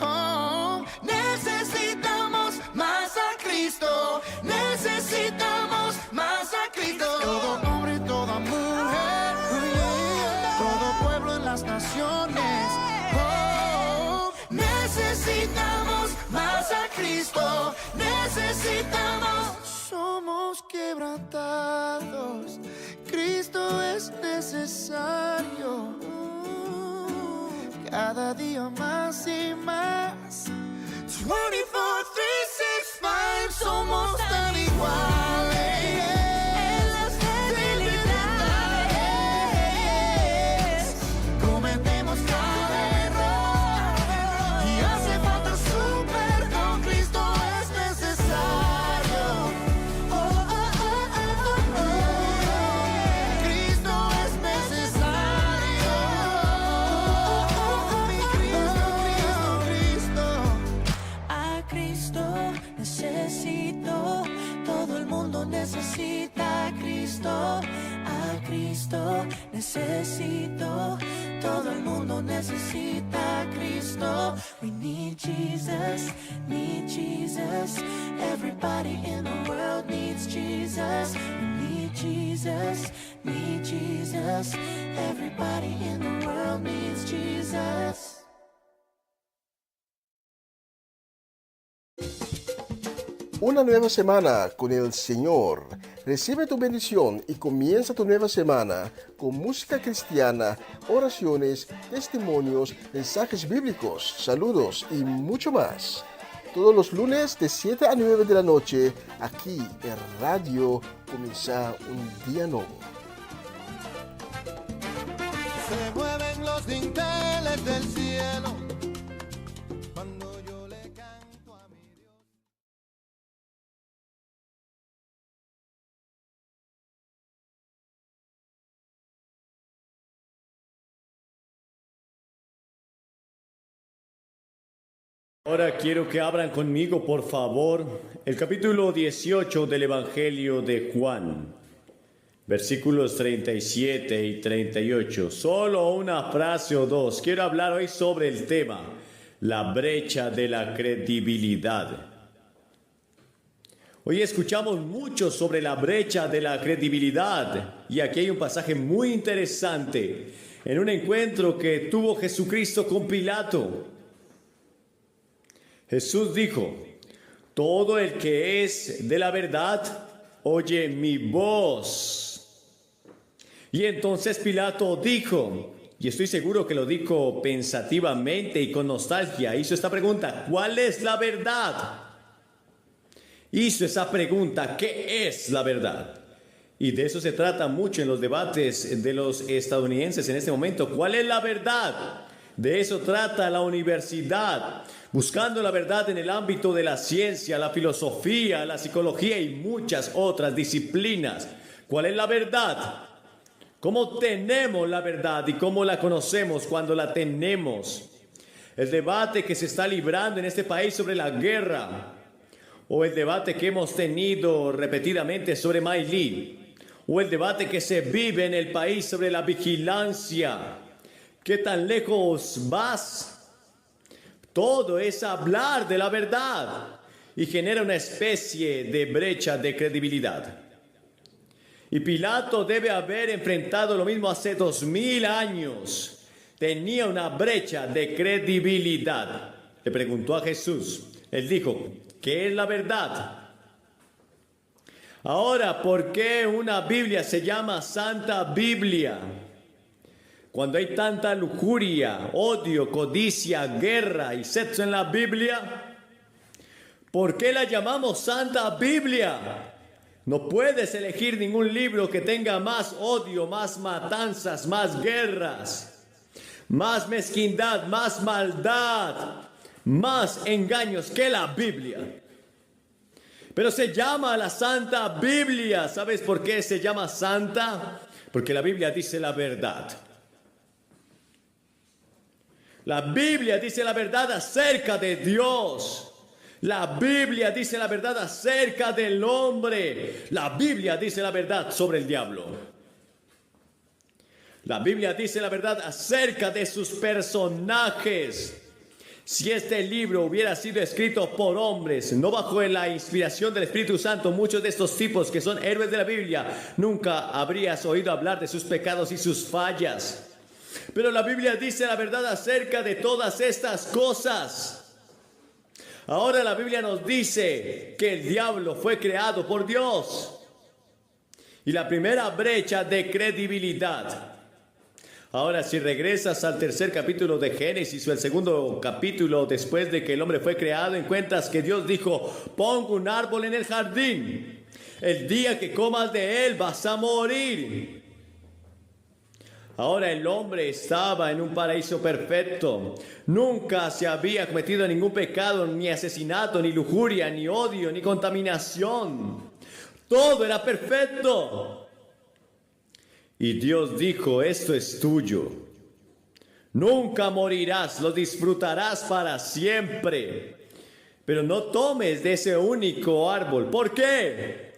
Oh, necesitamos más a Cristo. Necesitamos más a Cristo. Todo hombre, toda mujer, todo pueblo en las naciones. Oh, necesitamos más a Cristo. Necesitamos. Somos quebrantados, Cristo es necesario. Cada día más y más. 24, 365, somos tan iguales en las debilidades. Cometemos cada error y hace falta su perdón. Cristo es necesario. Oh, oh, oh, oh, oh, oh. Cristo es necesario. Mi Cristo, Cristo, Cristo. A Cristo necesito, todo el mundo necesita a Cristo. A Cristo necesito, todo el mundo necesita a Cristo. We need Jesus, need Jesus. Everybody in the world needs Jesus. We need Jesus, need Jesus. Everybody in the world needs Jesus. Una nueva semana con el Señor. Recibe tu bendición y comienza tu nueva semana con música cristiana, oraciones, testimonios, mensajes bíblicos, saludos y mucho más. Todos los lunes de 7 a 9 de la noche, aquí en Radio Comienza un Día Nuevo. Se mueven los dinteles del cielo cuando yo le canto a mi Dios. Ahora quiero que abran conmigo, por favor, el capítulo 18 del Evangelio de Juan, versículos 37 y 38. Solo una frase o dos. Quiero hablar hoy sobre el tema, la brecha de la credibilidad. Hoy escuchamos mucho sobre la brecha de la credibilidad y aquí hay un pasaje muy interesante en un encuentro que tuvo Jesucristo con Pilato. Jesús dijo: todo el que es de la verdad oye mi voz. Y entonces Pilato dijo, y estoy seguro que lo dijo pensativamente y con nostalgia, hizo esta pregunta: ¿cuál es la verdad? Hizo esa pregunta: ¿qué es la verdad? Y de eso se trata mucho en los debates de los estadounidenses en este momento. ¿Cuál es la verdad? De eso trata la universidad, buscando la verdad en el ámbito de la ciencia, la filosofía, la psicología y muchas otras disciplinas. ¿Cuál es la verdad? ¿Cómo tenemos la verdad y cómo la conocemos cuando la tenemos? El debate que se está librando en este país sobre la guerra, o el debate que hemos tenido repetidamente sobre Miley, o el debate que se vive en el país sobre la vigilancia. ¿Qué tan lejos vas? Todo es hablar de la verdad y genera una especie de brecha de credibilidad. Y Pilato debe haber enfrentado lo mismo hace 2000 años. Tenía una brecha de credibilidad. Le preguntó a Jesús. Él dijo: ¿qué es la verdad? Ahora, ¿por qué una Biblia se llama Santa Biblia? Cuando hay tanta lujuria, odio, codicia, guerra y sexo en la Biblia, ¿por qué la llamamos Santa Biblia? No puedes elegir ningún libro que tenga más odio, más matanzas, más guerras, más mezquindad, más maldad, más engaños que la Biblia. Pero se llama la Santa Biblia. ¿Sabes por qué se llama Santa? Porque la Biblia dice la verdad. La Biblia dice la verdad acerca de Dios. La Biblia dice la verdad acerca del hombre. La Biblia dice la verdad sobre el diablo. La Biblia dice la verdad acerca de sus personajes. Si este libro hubiera sido escrito por hombres, no bajo la inspiración del Espíritu Santo, muchos de estos tipos que son héroes de la Biblia, nunca habrías oído hablar de sus pecados y sus fallas. Pero la Biblia dice la verdad acerca de todas estas cosas. Ahora la Biblia nos dice que el diablo fue creado por Dios. Y la primera brecha de credibilidad. Ahora, si regresas al tercer capítulo de Génesis o el segundo capítulo después de que el hombre fue creado, encuentras que Dios dijo: pongo un árbol en el jardín. El día que comas de él vas a morir. Ahora el hombre estaba en un paraíso perfecto. Nunca se había cometido ningún pecado, ni asesinato, ni lujuria, ni odio, ni contaminación. Todo era perfecto. Y Dios dijo: esto es tuyo. Nunca morirás, lo disfrutarás para siempre. Pero no tomes de ese único árbol. ¿Por qué?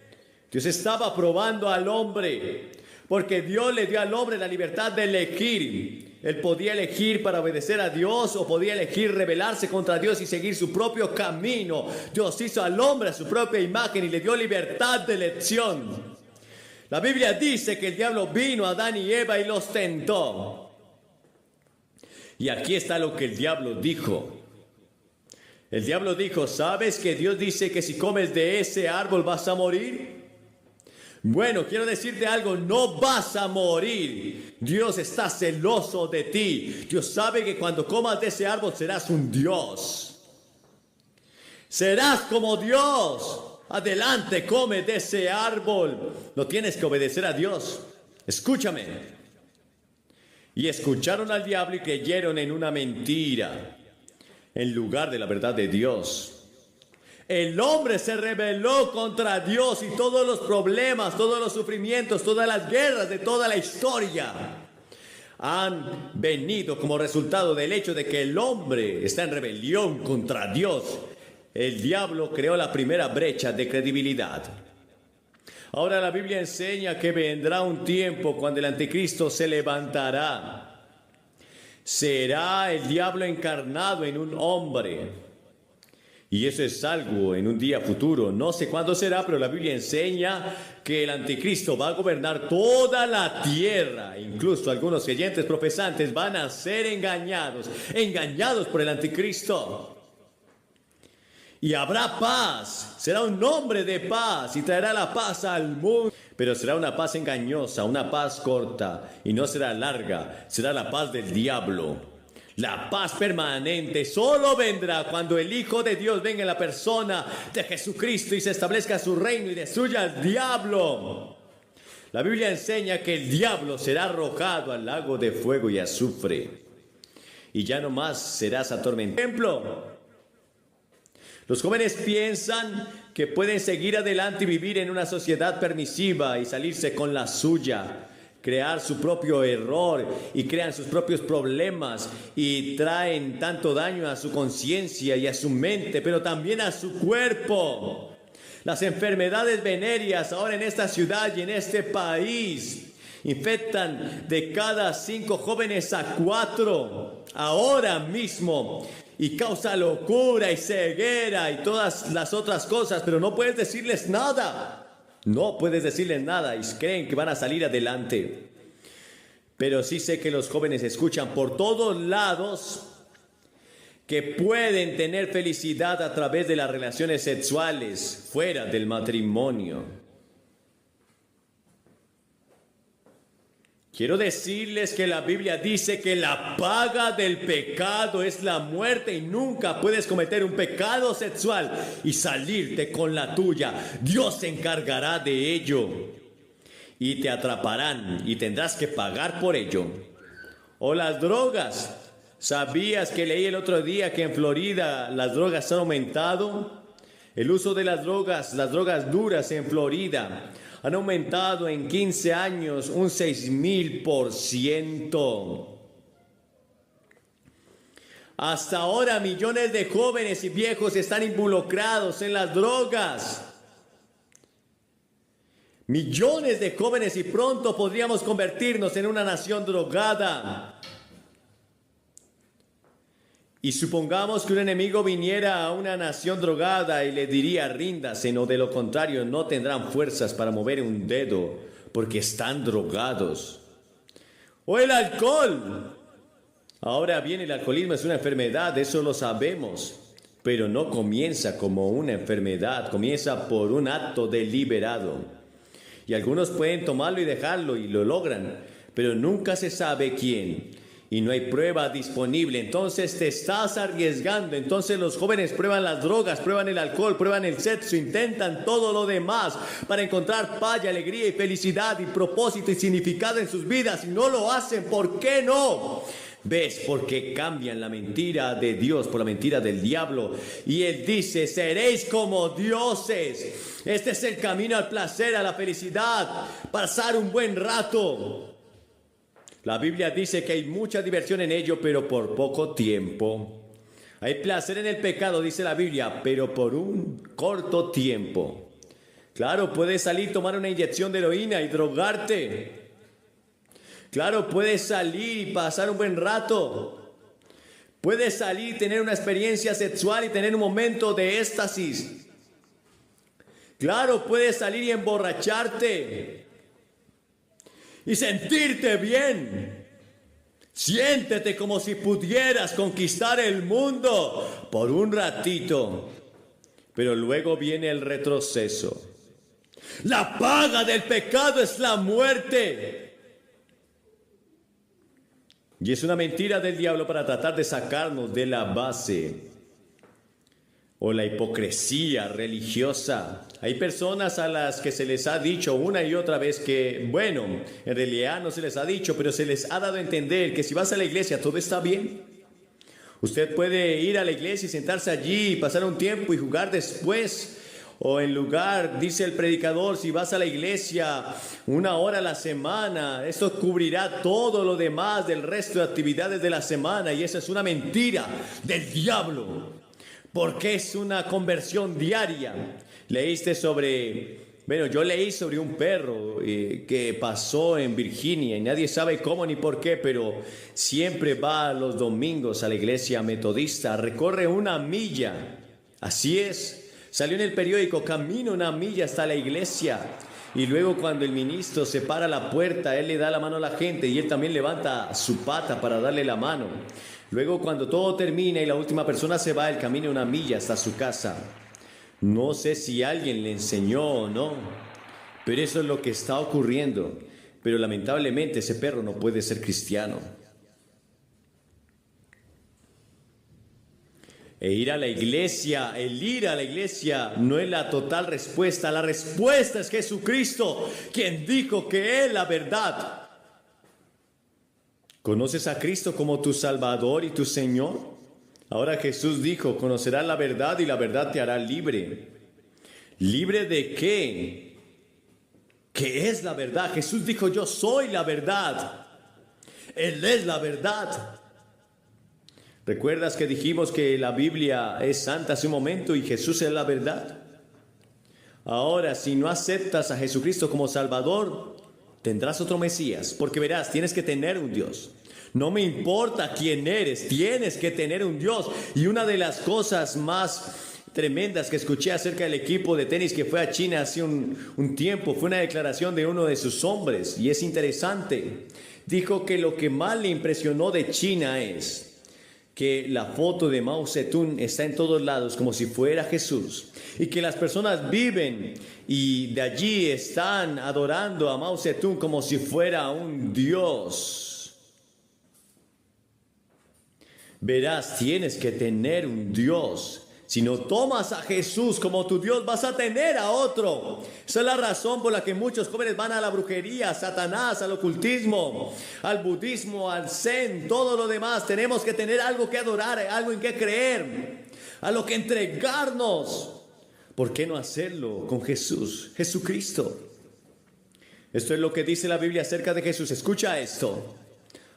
Dios estaba probando al hombre. Porque Dios le dio al hombre la libertad de elegir. Él podía elegir para obedecer a Dios o podía elegir rebelarse contra Dios y seguir su propio camino. Dios hizo al hombre a su propia imagen y le dio libertad de elección. La Biblia dice que el diablo vino a Adán y Eva y los tentó. Y aquí está lo que el diablo dijo. El diablo dijo: ¿sabes que Dios dice que si comes de ese árbol vas a morir? Bueno, quiero decirte algo, no vas a morir. Dios está celoso de ti. Dios sabe que cuando comas de ese árbol serás un Dios. Serás como Dios. Adelante, come de ese árbol. No tienes que obedecer a Dios. Escúchame. Y escucharon al diablo y creyeron en una mentira, en lugar de la verdad de Dios. El hombre se rebeló contra Dios y todos los problemas, todos los sufrimientos, todas las guerras de toda la historia han venido como resultado del hecho de que el hombre está en rebelión contra Dios. El diablo creó la primera brecha de credibilidad. Ahora la Biblia enseña que vendrá un tiempo cuando el anticristo se levantará. Será el diablo encarnado en un hombre. Y eso es algo en un día futuro. No sé cuándo será, pero la Biblia enseña que el anticristo va a gobernar toda la tierra. Incluso algunos creyentes profesantes van a ser engañados por el anticristo. Y habrá paz, será un hombre de paz y traerá la paz al mundo. Pero será una paz engañosa, una paz corta y no será larga, será la paz del diablo. La paz permanente solo vendrá cuando el Hijo de Dios venga en la persona de Jesucristo y se establezca su reino y destruya al diablo. La Biblia enseña que el diablo será arrojado al lago de fuego y azufre. Y ya no más serás atormentado. Los jóvenes piensan que pueden seguir adelante y vivir en una sociedad permisiva y salirse con la suya, crear su propio error y crean sus propios problemas y traen tanto daño a su conciencia y a su mente, pero también a su cuerpo. Las enfermedades venéreas ahora en esta ciudad y en este país infectan de cada 5 jóvenes a 4 ahora mismo. Y causa locura y ceguera y todas las otras cosas, pero no puedes decirles nada. No puedes decirles nada y creen que van a salir adelante. Pero sí sé que los jóvenes escuchan por todos lados que pueden tener felicidad a través de las relaciones sexuales fuera del matrimonio. Quiero decirles que la Biblia dice que la paga del pecado es la muerte y nunca puedes cometer un pecado sexual y salirte con la tuya. Dios se encargará de ello y te atraparán y tendrás que pagar por ello. O las drogas. ¿Sabías que leí el otro día que en Florida las drogas han aumentado? El uso de las drogas duras en Florida han aumentado en 15 años un 6,000%. Hasta ahora millones de jóvenes y viejos están involucrados en las drogas. Millones de jóvenes y pronto podríamos convertirnos en una nación drogada. Y supongamos que un enemigo viniera a una nación drogada y le diría ríndase, o de lo contrario no tendrán fuerzas para mover un dedo porque están drogados. O el alcohol. Ahora bien, el alcoholismo es una enfermedad, eso lo sabemos, pero no comienza como una enfermedad, comienza por un acto deliberado. Y algunos pueden tomarlo y dejarlo y lo logran, pero nunca se sabe quién. Y no hay prueba disponible, entonces te estás arriesgando. Entonces los jóvenes prueban las drogas, prueban el alcohol, prueban el sexo, intentan todo lo demás para encontrar paz, alegría y felicidad y propósito y significado en sus vidas y no lo hacen. ¿Por qué no? ¿Ves? Porque cambian la mentira de Dios por la mentira del diablo. Y Él dice, seréis como dioses. Este es el camino al placer, a la felicidad, pasar un buen rato. La Biblia dice que hay mucha diversión en ello, pero por poco tiempo. Hay placer en el pecado, dice la Biblia, pero por un corto tiempo. Claro, puedes salir, tomar una inyección de heroína y drogarte. Claro, puedes salir y pasar un buen rato. Puedes salir, tener una experiencia sexual y tener un momento de éxtasis. Claro, puedes salir y emborracharte y sentirte bien. Siéntete como si pudieras conquistar el mundo por un ratito. Pero luego viene el retroceso. La paga del pecado es la muerte. Y es una mentira del diablo para tratar de sacarnos de la base. O la hipocresía religiosa. Hay personas a las que se les ha dicho una y otra vez que, bueno, en realidad no se les ha dicho, pero se les ha dado a entender que si vas a la iglesia todo está bien. Usted puede ir a la iglesia y sentarse allí y pasar un tiempo y jugar después. O en lugar, dice el predicador, si vas a la iglesia 1 hora a la semana, eso cubrirá todo lo demás del resto de actividades de la semana. Y esa es una mentira del diablo. Porque es una conversión diaria. Leíste sobre, bueno, yo leí sobre un perro que pasó en Virginia y nadie sabe cómo ni por qué, pero siempre va los domingos a la iglesia metodista, recorre 1 milla Así es, salió en el periódico, camina una milla hasta la iglesia. Y luego cuando el ministro se para a la puerta, él le da la mano a la gente y él también levanta su pata para darle la mano. Luego cuando todo termina y la última persona se va, él camina una milla hasta su casa. No sé si alguien le enseñó o no, pero eso es lo que está ocurriendo. Pero lamentablemente ese perro no puede ser cristiano. El ir a la iglesia no es la total respuesta. La respuesta es Jesucristo, quien dijo que es la verdad. ¿Conoces a Cristo como tu Salvador y tu Señor? Ahora Jesús dijo, conocerás la verdad y la verdad te hará libre. ¿Libre de qué? ¿Qué es la verdad? Jesús dijo, yo soy la verdad. Él es la verdad. ¿Recuerdas que dijimos que la Biblia es santa hace un momento y Jesús es la verdad? Ahora, si no aceptas a Jesucristo como Salvador, tendrás otro Mesías, porque verás, tienes que tener un Dios. No me importa quién eres, tienes que tener un Dios. Y una de las cosas más tremendas que escuché acerca del equipo de tenis que fue a China hace un tiempo fue una declaración de uno de sus hombres, y es interesante. Dijo que lo que más le impresionó de China es que la foto de Mao Zedong está en todos lados como si fuera Jesús, y que las personas viven y de allí están adorando a Mao Zedong como si fuera un Dios. Verás, tienes que tener un Dios. Si no tomas a Jesús como tu Dios, vas a tener a otro. Esa es la razón por la que muchos jóvenes van a la brujería, a Satanás, al ocultismo, al budismo, al zen, todo lo demás. Tenemos que tener algo que adorar, algo en que creer, a lo que entregarnos. ¿Por qué no hacerlo con Jesús, Jesucristo? Esto es lo que dice la Biblia acerca de Jesús. Escucha esto.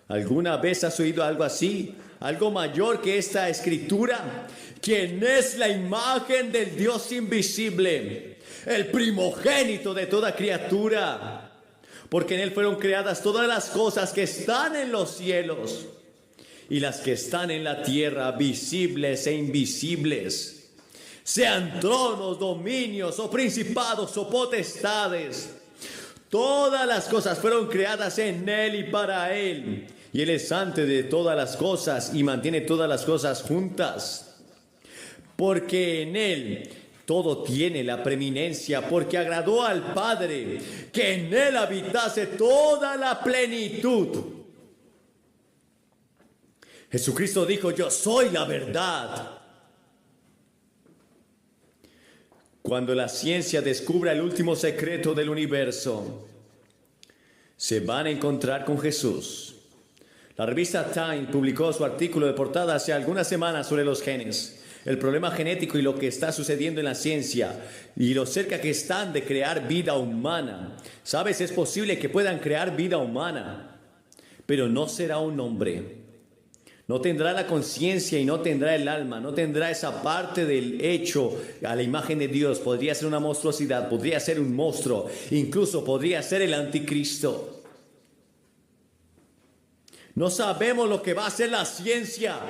¿Alguna vez has oído algo así? Algo mayor que esta escritura. ¿Quién es la imagen del Dios invisible? El primogénito de toda criatura. Porque en él fueron creadas todas las cosas que están en los cielos y las que están en la tierra, visibles e invisibles. Sean tronos, dominios o principados o potestades. Todas las cosas fueron creadas en él y para él. Y él es antes de todas las cosas y mantiene todas las cosas juntas. Porque en él todo tiene la preeminencia, porque agradó al Padre que en él habitase toda la plenitud. Jesucristo dijo, yo soy la verdad. Cuando la ciencia descubra el último secreto del universo, se van a encontrar con Jesús. La revista Time publicó su artículo de portada hace algunas semanas sobre los genes, el problema genético y lo que está sucediendo en la ciencia y lo cerca que están de crear vida humana. ¿Sabes? Es posible que puedan crear vida humana, pero no será un hombre. No tendrá la conciencia y no tendrá el alma, no tendrá esa parte del hecho a la imagen de Dios. Podría ser una monstruosidad, podría ser un monstruo, incluso podría ser el anticristo. No sabemos lo que va a hacer la ciencia.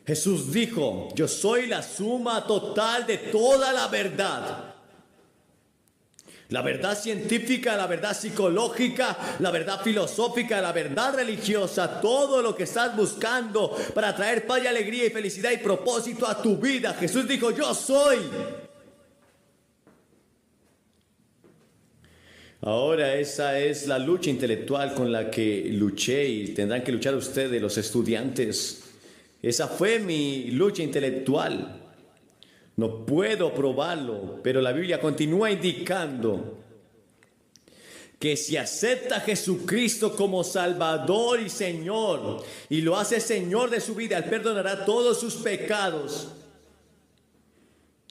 Jesús dijo, yo soy la suma total de toda la verdad. La verdad científica, la verdad psicológica, la verdad filosófica, la verdad religiosa, todo lo que estás buscando para traer paz y alegría y felicidad y propósito a tu vida. Jesús dijo, yo soy. Ahora esa es la lucha intelectual con la que luché y tendrán que luchar ustedes, los estudiantes. Esa fue mi lucha intelectual. No puedo probarlo, pero la Biblia continúa indicando que si acepta a Jesucristo como Salvador y Señor y lo hace Señor de su vida, Él perdonará todos sus pecados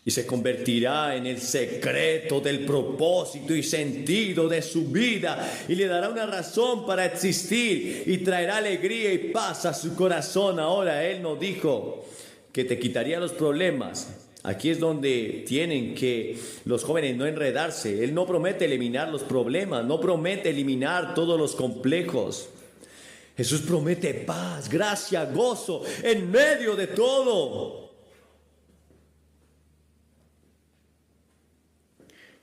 y se convertirá en el secreto del propósito y sentido de su vida y le dará una razón para existir y traerá alegría y paz a su corazón. Ahora Él no dijo que te quitaría los problemas. Aquí es donde tienen que los jóvenes no enredarse. Él no promete eliminar los problemas, no promete eliminar todos los complejos. Jesús promete paz, gracia, gozo en medio de todo.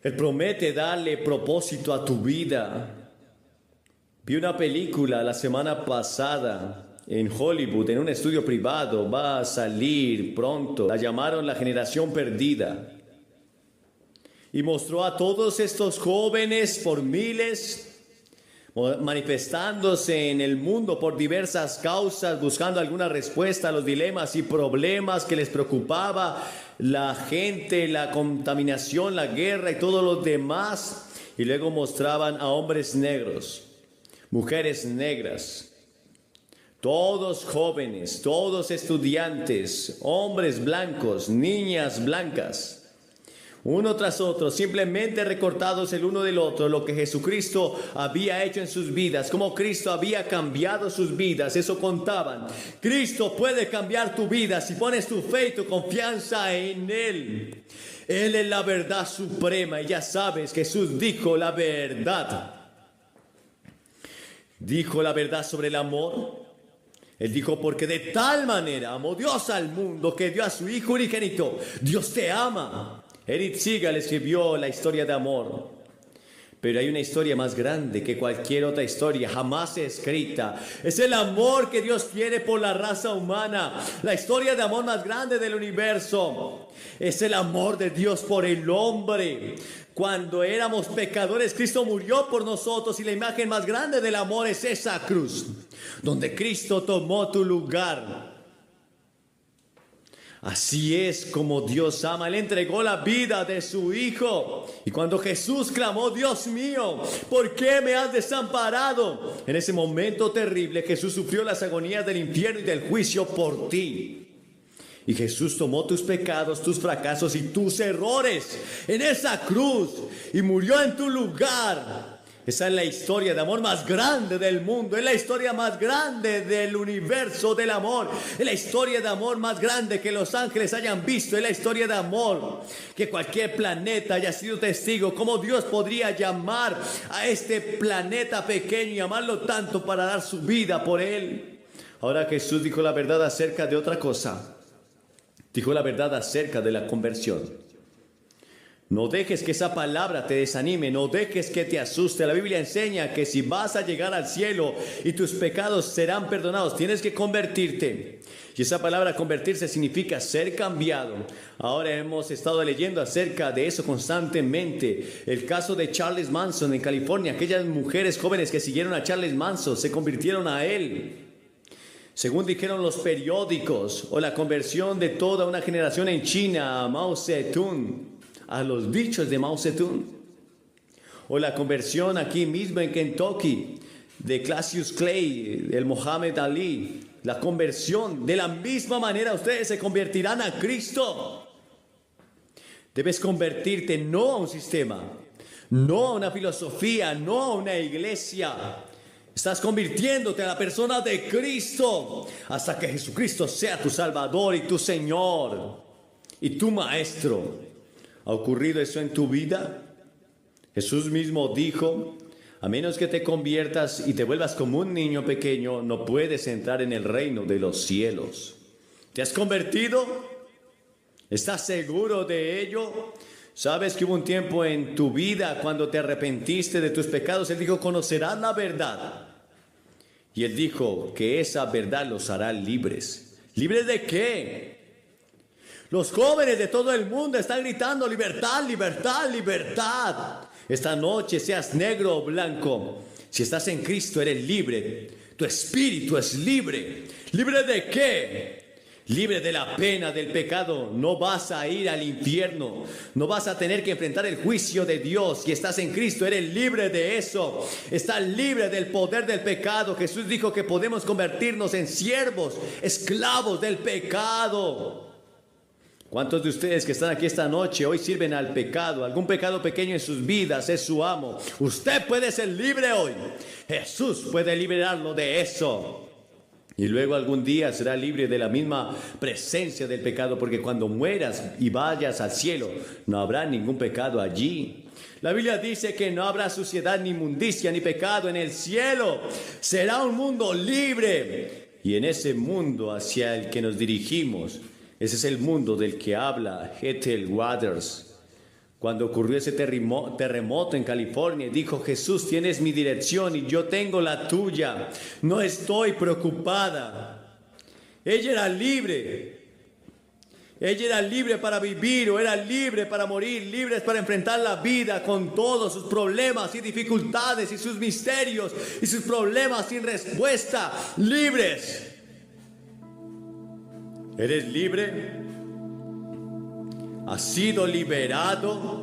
Él promete darle propósito a tu vida. Vi una película la semana pasada en Hollywood, en un estudio privado, va a salir pronto. La llamaron La Generación Perdida. Y mostró a todos estos jóvenes por miles manifestándose en el mundo por diversas causas, buscando alguna respuesta a los dilemas y problemas que les preocupaba la gente, la contaminación, la guerra y todo lo demás. Y luego mostraban a hombres negros, mujeres negras, todos jóvenes, todos estudiantes, hombres blancos, niñas blancas, uno tras otro, simplemente recortados el uno del otro, lo que Jesucristo había hecho en sus vidas, cómo Cristo había cambiado sus vidas. Eso contaban. Cristo puede cambiar tu vida si pones tu fe y tu confianza en Él. Él es la verdad suprema y ya sabes, Jesús dijo la verdad. Dijo la verdad sobre el amor. Él dijo, porque de tal manera amó Dios al mundo que dio a su Hijo unigénito. Dios te ama. Eric Segal escribió la historia de amor. Pero hay una historia más grande que cualquier otra historia jamás escrita. Es el amor que Dios tiene por la raza humana. La historia de amor más grande del universo. Es el amor de Dios por el hombre. Cuando éramos pecadores, Cristo murió por nosotros. Y la imagen más grande del amor es esa cruz, donde Cristo tomó tu lugar. Así es como Dios ama. Él entregó la vida de su Hijo. Y cuando Jesús clamó, Dios mío, ¿por qué me has desamparado? En ese momento terrible, Jesús sufrió las agonías del infierno y del juicio por ti. Y Jesús tomó tus pecados, tus fracasos y tus errores en esa cruz y murió en tu lugar. Esa es la historia de amor más grande del mundo. Es la historia más grande del universo del amor. Es la historia de amor más grande que los ángeles hayan visto. Es la historia de amor que cualquier planeta haya sido testigo. ¿Cómo Dios podría llamar a este planeta pequeño y amarlo tanto para dar su vida por él? Ahora Jesús dijo la verdad acerca de otra cosa. Dijo la verdad acerca de la conversión. No dejes que esa palabra te desanime, no dejes que te asuste. La Biblia enseña que si vas a llegar al cielo y tus pecados serán perdonados, tienes que convertirte. Y esa palabra convertirse significa ser cambiado. Ahora hemos estado leyendo acerca de eso constantemente. El caso de Charles Manson en California, aquellas mujeres jóvenes que siguieron a Charles Manson se convirtieron a él. Según dijeron los periódicos, o la conversión de toda una generación en China a Mao Zedong, a los dichos de Mao Zedong, o la conversión aquí mismo en Kentucky de Cassius Clay, del Muhammad Ali, la conversión. De la misma manera ustedes se convertirán a Cristo. Debes convertirte no a un sistema, no a una filosofía, no a una iglesia. Estás convirtiéndote a la persona de Cristo hasta que Jesucristo sea tu Salvador y tu Señor y tu Maestro. ¿Ha ocurrido eso en tu vida? Jesús mismo dijo, a menos que te conviertas y te vuelvas como un niño pequeño, no puedes entrar en el reino de los cielos. ¿Te has convertido? ¿Estás seguro de ello? ¿Sabes que hubo un tiempo en tu vida cuando te arrepentiste de tus pecados? Él dijo, conocerás la verdad. Y Él dijo que esa verdad los hará libres. ¿Libres de qué? Los jóvenes de todo el mundo están gritando libertad, libertad, libertad. Esta noche, seas negro o blanco, si estás en Cristo eres libre. Tu espíritu es libre. ¿Libre de qué? Libre de la pena del pecado. No vas a ir al infierno. No vas a tener que enfrentar el juicio de Dios. Si estás en Cristo, eres libre de eso. Estás libre del poder del pecado. Jesús dijo que podemos convertirnos en siervos, esclavos del pecado. ¿Cuántos de ustedes que están aquí esta noche hoy sirven al pecado? Algún pecado pequeño en sus vidas es su amo. Usted puede ser libre hoy. Jesús puede liberarlo de eso. Y luego algún día será libre de la misma presencia del pecado, porque cuando mueras y vayas al cielo, no habrá ningún pecado allí. La Biblia dice que no habrá suciedad, ni inmundicia, ni pecado en el cielo. Será un mundo libre. Y en ese mundo hacia el que nos dirigimos, ese es el mundo del que habla Ethel Waters, Cuando ocurrió ese terremoto en California, dijo: Jesús, tienes mi dirección y yo tengo la tuya. No estoy preocupada. Ella era libre. Ella era libre para vivir o era libre para morir, libre para enfrentar la vida con todos sus problemas y dificultades y sus misterios y sus problemas sin respuesta. Libres. ¿Eres libre? ¿Has sido liberado?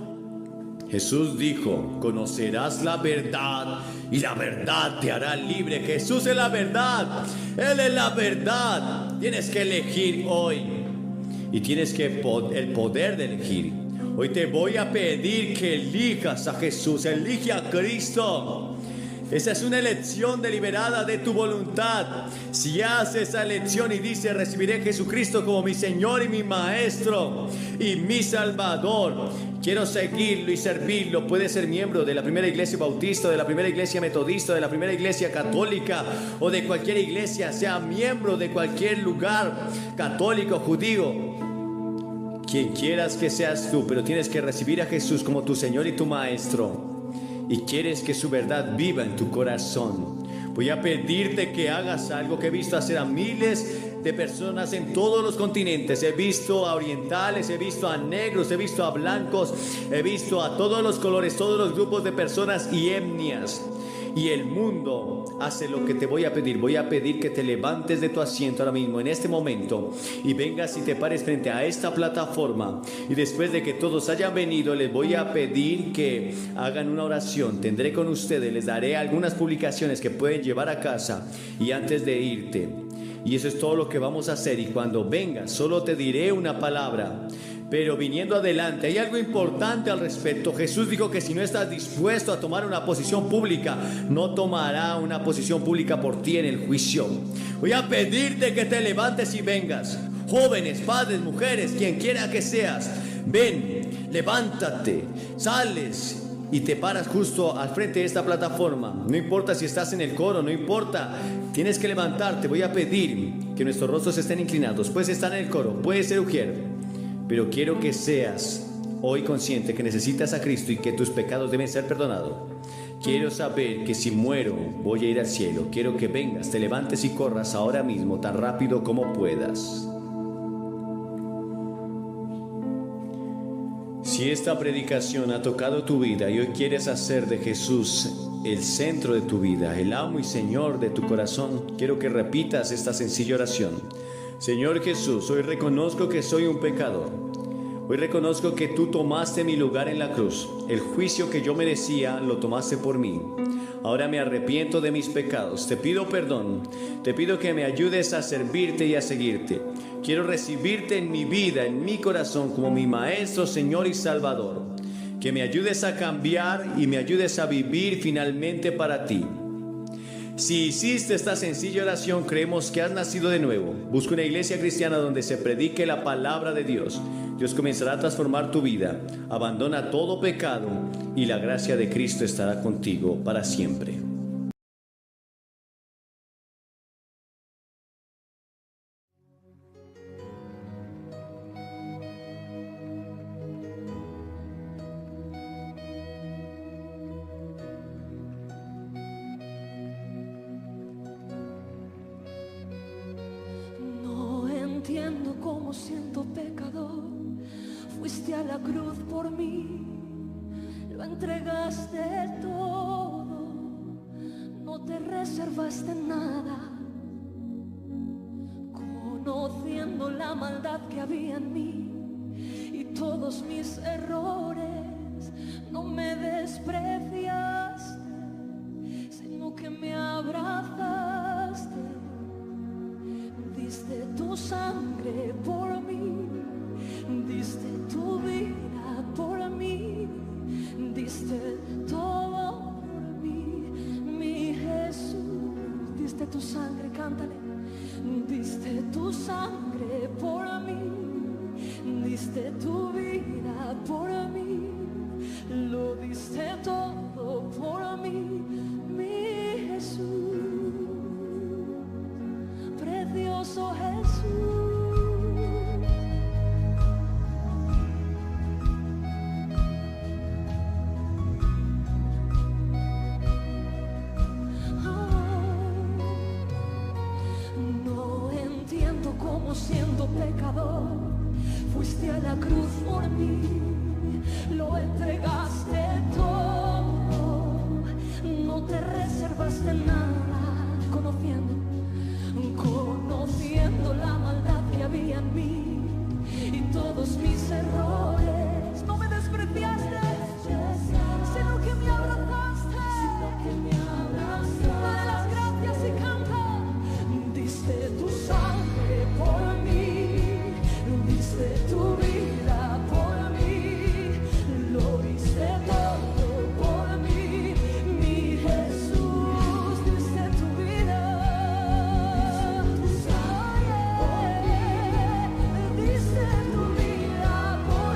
Jesús dijo: conocerás la verdad y la verdad te hará libre. Jesús es la verdad. Él es la verdad. Tienes que elegir hoy. Y tienes el poder de elegir. Hoy te voy a pedir que elijas a Jesús. Elige a Cristo. Esa es una elección deliberada de tu voluntad. Si haces esa elección y dices: recibiré a Jesucristo como mi Señor y mi Maestro y mi Salvador, quiero seguirlo y servirlo. Puedes ser miembro de la primera iglesia bautista, de la primera iglesia metodista, de la primera iglesia católica o de cualquier iglesia. Sea miembro de cualquier lugar, católico, judío, quien quieras que seas tú, pero tienes que recibir a Jesús como tu Señor y tu Maestro. Y quieres que su verdad viva en tu corazón. Voy a pedirte que hagas algo que he visto hacer a miles de personas en todos los continentes. He visto a orientales, he visto a negros, he visto a blancos, he visto a todos los colores, todos los grupos de personas y etnias. Y el mundo hace lo que te voy a pedir. Voy a pedir que te levantes de tu asiento ahora mismo, en este momento, y vengas y te pares frente a esta plataforma. Y después de que todos hayan venido, les voy a pedir que hagan una oración. Tendré con ustedes, les daré algunas publicaciones que pueden llevar a casa y antes de irte. Y eso es todo lo que vamos a hacer. Y cuando vengas, solo te diré una palabra. Pero viniendo adelante, hay algo importante al respecto. Jesús dijo que si no estás dispuesto a tomar una posición pública, no tomará una posición pública por ti en el juicio. Voy a pedirte que te levantes y vengas. Jóvenes, padres, mujeres, quien quiera que seas, ven, levántate, sales y te paras justo al frente de esta plataforma. No importa si estás en el coro, no importa, tienes que levantarte. Voy a pedir que nuestros rostros estén inclinados. Puedes estar en el coro, puedes ser ujier, pero quiero que seas hoy consciente que necesitas a Cristo y que tus pecados deben ser perdonados. Quiero saber que si muero voy a ir al cielo. Quiero que vengas, te levantes y corras ahora mismo tan rápido como puedas. Si esta predicación ha tocado tu vida y hoy quieres hacer de Jesús el centro de tu vida, el amo y Señor de tu corazón, quiero que repitas esta sencilla oración. Señor Jesús, hoy reconozco que soy un pecador. Hoy reconozco que tú tomaste mi lugar en la cruz. El juicio que yo merecía lo tomaste por mí. Ahora me arrepiento de mis pecados. Te pido perdón. Te pido que me ayudes a servirte y a seguirte. Quiero recibirte en mi vida, en mi corazón, como mi Maestro, Señor y Salvador. Que me ayudes a cambiar y me ayudes a vivir finalmente para ti. Si hiciste esta sencilla oración, creemos que has nacido de nuevo. Busca una iglesia cristiana donde se predique la palabra de Dios. Dios comenzará a transformar tu vida. Abandona todo pecado y la gracia de Cristo estará contigo para siempre. Entiendo cómo siento pecador. Fuiste a la cruz por mí, lo entregaste todo, no te reservaste nada. Conociendo la maldad que había en mí y todos mis errores, no me despreciaste, sino que me abrazaste. Diste tu sangre por mí, diste tu vida por mí, diste todo por mí, mi Jesús. Diste tu sangre, cántale. Diste tu sangre por mí, diste tu vida por mí, lo diste todo por mí, mi Jesús. Precioso Jesús. Salvador. Fuiste a la cruz por mí, lo entregaste todo. No te reservaste nada, conociendo la maldad que había en mí y todos mis errores. No me despreciaste, sino que me abrazaste. Dale las gracias y canta. Diste tu sangre por mí, diste tu vida por mí, lo diste todo por mí, mi Jesús, diste tu vida. Diste tu vida por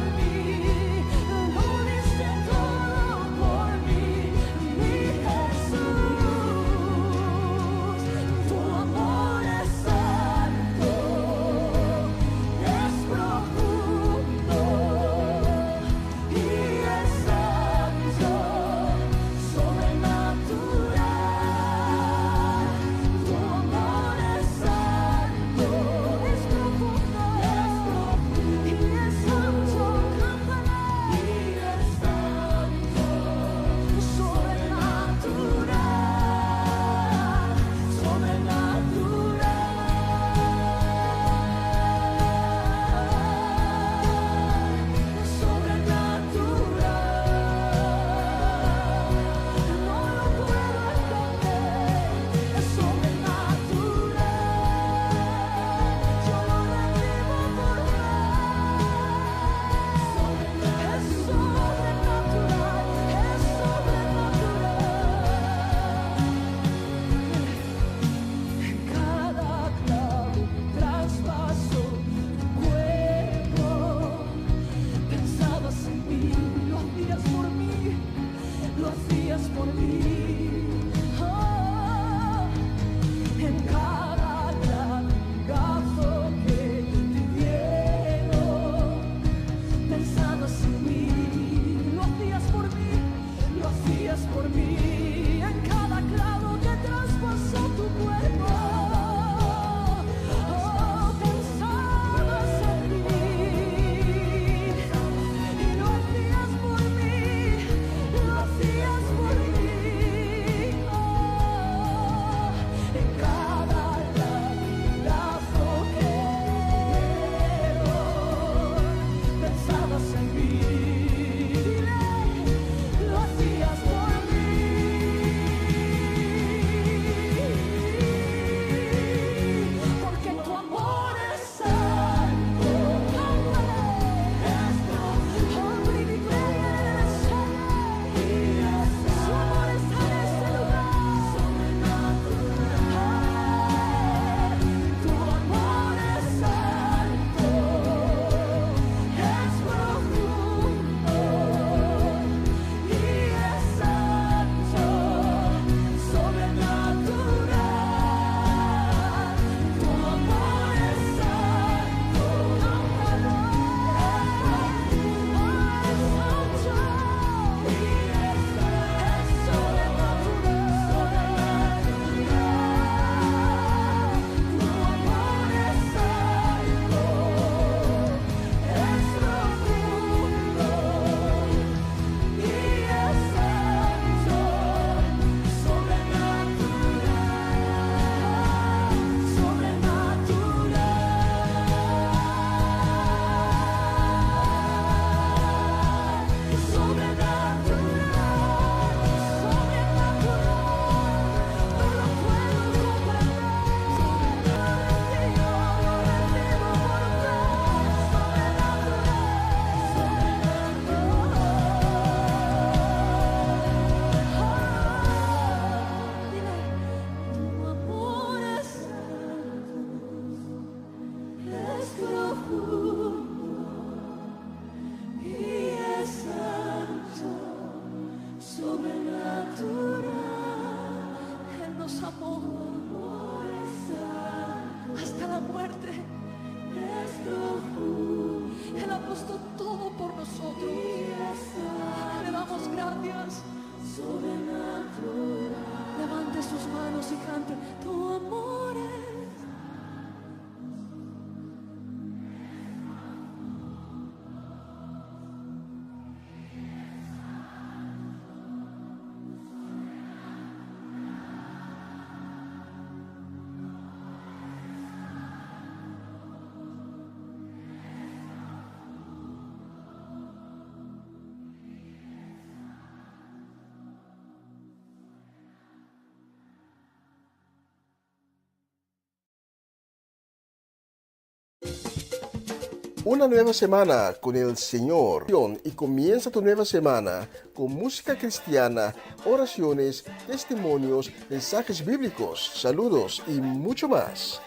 Una nueva semana con el Señor y comienza tu nueva semana con música cristiana, oraciones, testimonios, mensajes bíblicos, saludos y mucho más.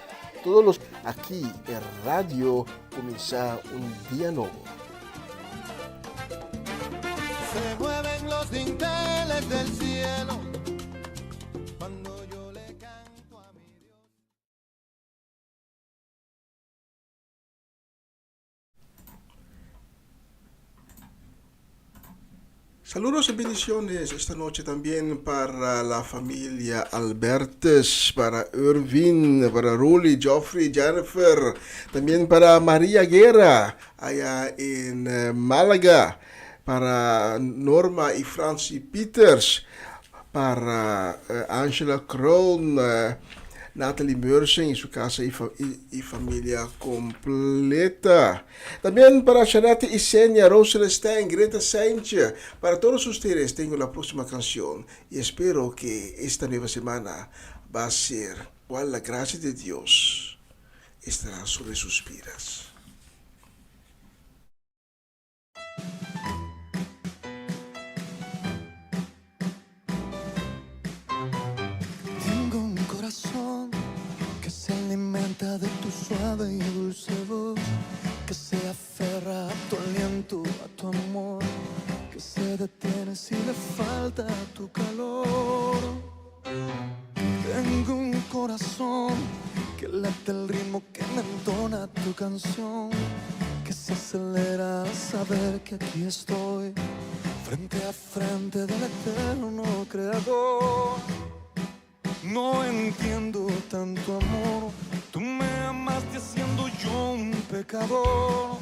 Todos los aquí en Radio comienza un día nuevo. Se mueven los dinteles del cielo cuando yo le canto a mi Dios. Saludos y bendiciones esta noche también para la familia Albertes, para Irvin, para Ruli, Geoffrey, Jennifer, también para María Guerra allá en Málaga, para Norma y Francie Peters, para Angela Kroon, Natalie Meursen y su casa y familia completa. También para Janate Isenia, Rosel Stein, Greta Sánchez. Para todos ustedes tengo la próxima canción y espero que esta nueva semana va a ser cual la gracia de Dios estará sobre sus vidas. Tengo un corazón que se alimenta de tu suave y dulce voz, que se aferra a tu aliento, a tu amor, que se detiene si le falta tu calor. Tengo un corazón que late el ritmo que me entona tu canción, que se acelera al saber que aquí estoy, frente a frente del eterno creador. No entiendo tanto amor, tú me amaste siendo yo un pecador.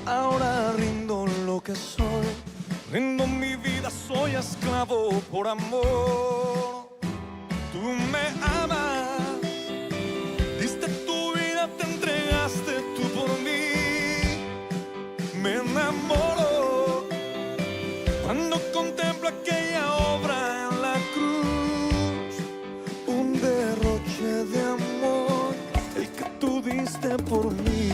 Ahora rindo lo que soy, rindo mi vida, soy esclavo por amor. Tú me amas, diste tu vida, te entregaste tú por mí. Me enamoro cuando contemplo aquella obra en la cruz, un derroche de amor, el que tú diste por mí.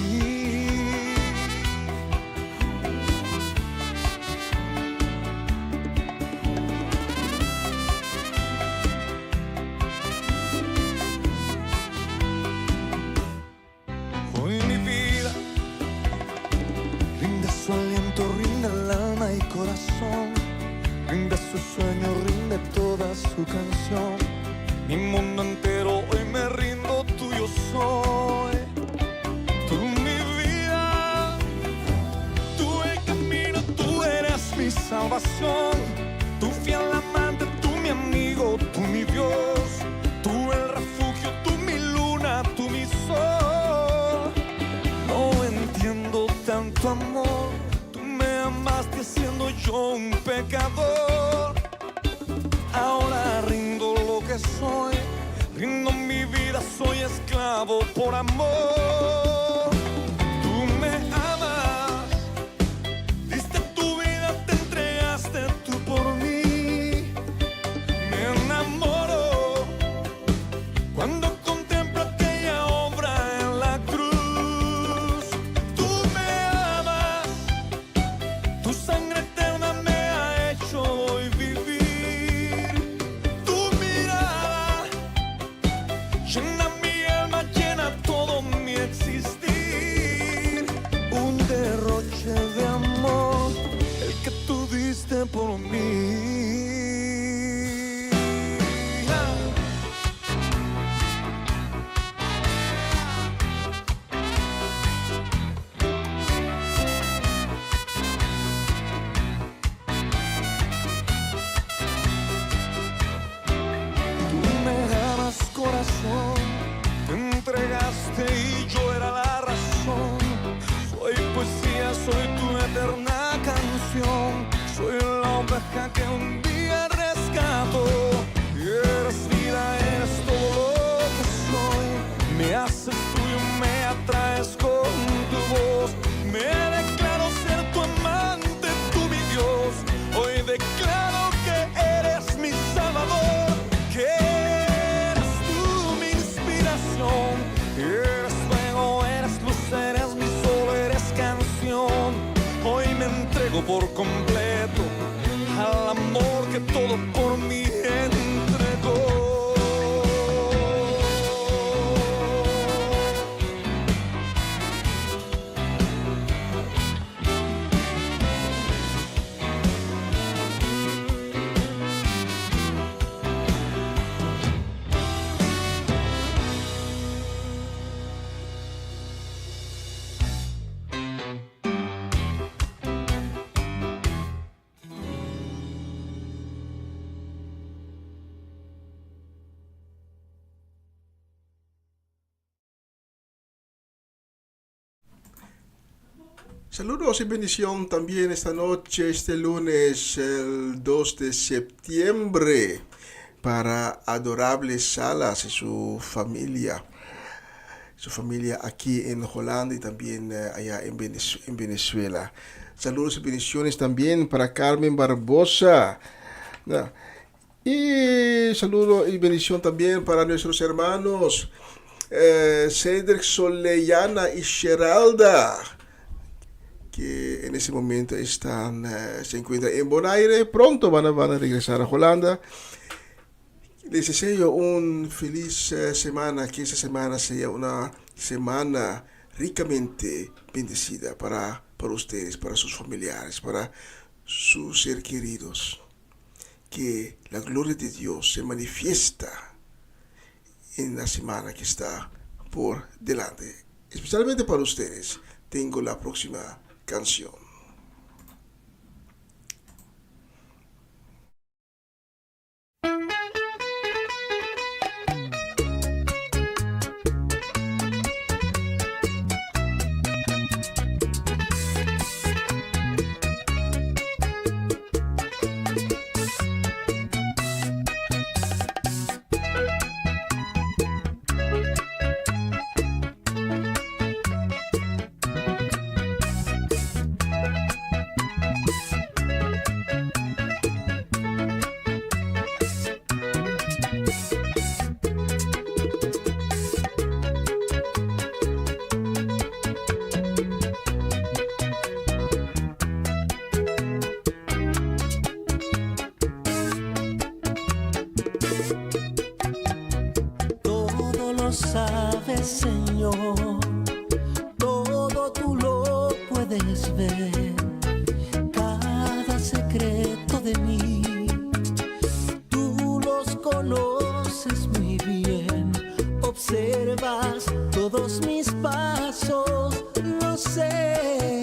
Hoy mi vida rinde su aliento, rinde el alma y corazón, rinde su sueño, rinde toda su canción. Mi mundo entero hoy me rindo, tuyo soy. Tú mi vida, tú el camino, tú eres mi salvación. Tú fiel amante, tú mi amigo, tú mi Dios. Tú el refugio, tú mi luna, tú mi sol. No entiendo tanto amor, tú me amaste siendo yo un pecador. Ahora rindo lo que soy, rindo mi vida, soy esclavo por amor. Tú me amas, diste tu vida, te entregaste tú por mí. Me enamoro cuando contemplo aquella obra en la cruz. Tú me amas, tu sangre eterna me ha hecho hoy vivir. Tu mirada llena mi alma, llena todo mi existir. Un derroche de amor, el que tú diste por mí. Tú me amas, corazón, te entregaste y yo era la razón. Soy poesía, soy tu eterna canción, soy la oveja que un día rescato. Eres vida, eres todo lo que soy, me haces tuyo, me atraes con tu voz. Me declaro ser tu amante, tú mi Dios. Hoy declaro que eres mi Salvador, que eres tú mi inspiración. Eres fuego, eres luz, eres mi sol, todo por completo al amor que todo por mí entregó. Saludos y bendición también esta noche, este lunes, el 2 de septiembre, para Adorable Salas y su familia aquí en Holanda y también allá en Venezuela. Saludos y bendiciones también para Carmen Barbosa. Y saludo y bendición también para nuestros hermanos Cedric Soleyana y Geralda, que en ese momento se encuentran en Bonaire. Pronto van a regresar a Holanda. Les deseo un feliz semana, que esta semana sea una semana ricamente bendecida para ustedes, para sus familiares, para sus seres queridos. Que la gloria de Dios se manifiesta en la semana que está por delante. Especialmente para ustedes, tengo la próxima canción. Sabes, Señor, todo tú lo puedes ver, cada secreto de mí, tú los conoces muy bien, observas todos mis pasos, lo sé,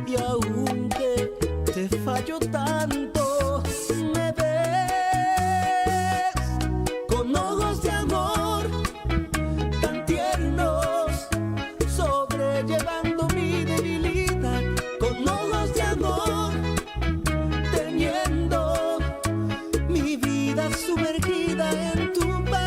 y aunque te fallo tanto, me ves con ojos de amor tan tiernos, sobrellevando mi debilidad, con ojos de amor, teniendo mi vida sumergida en tu paz.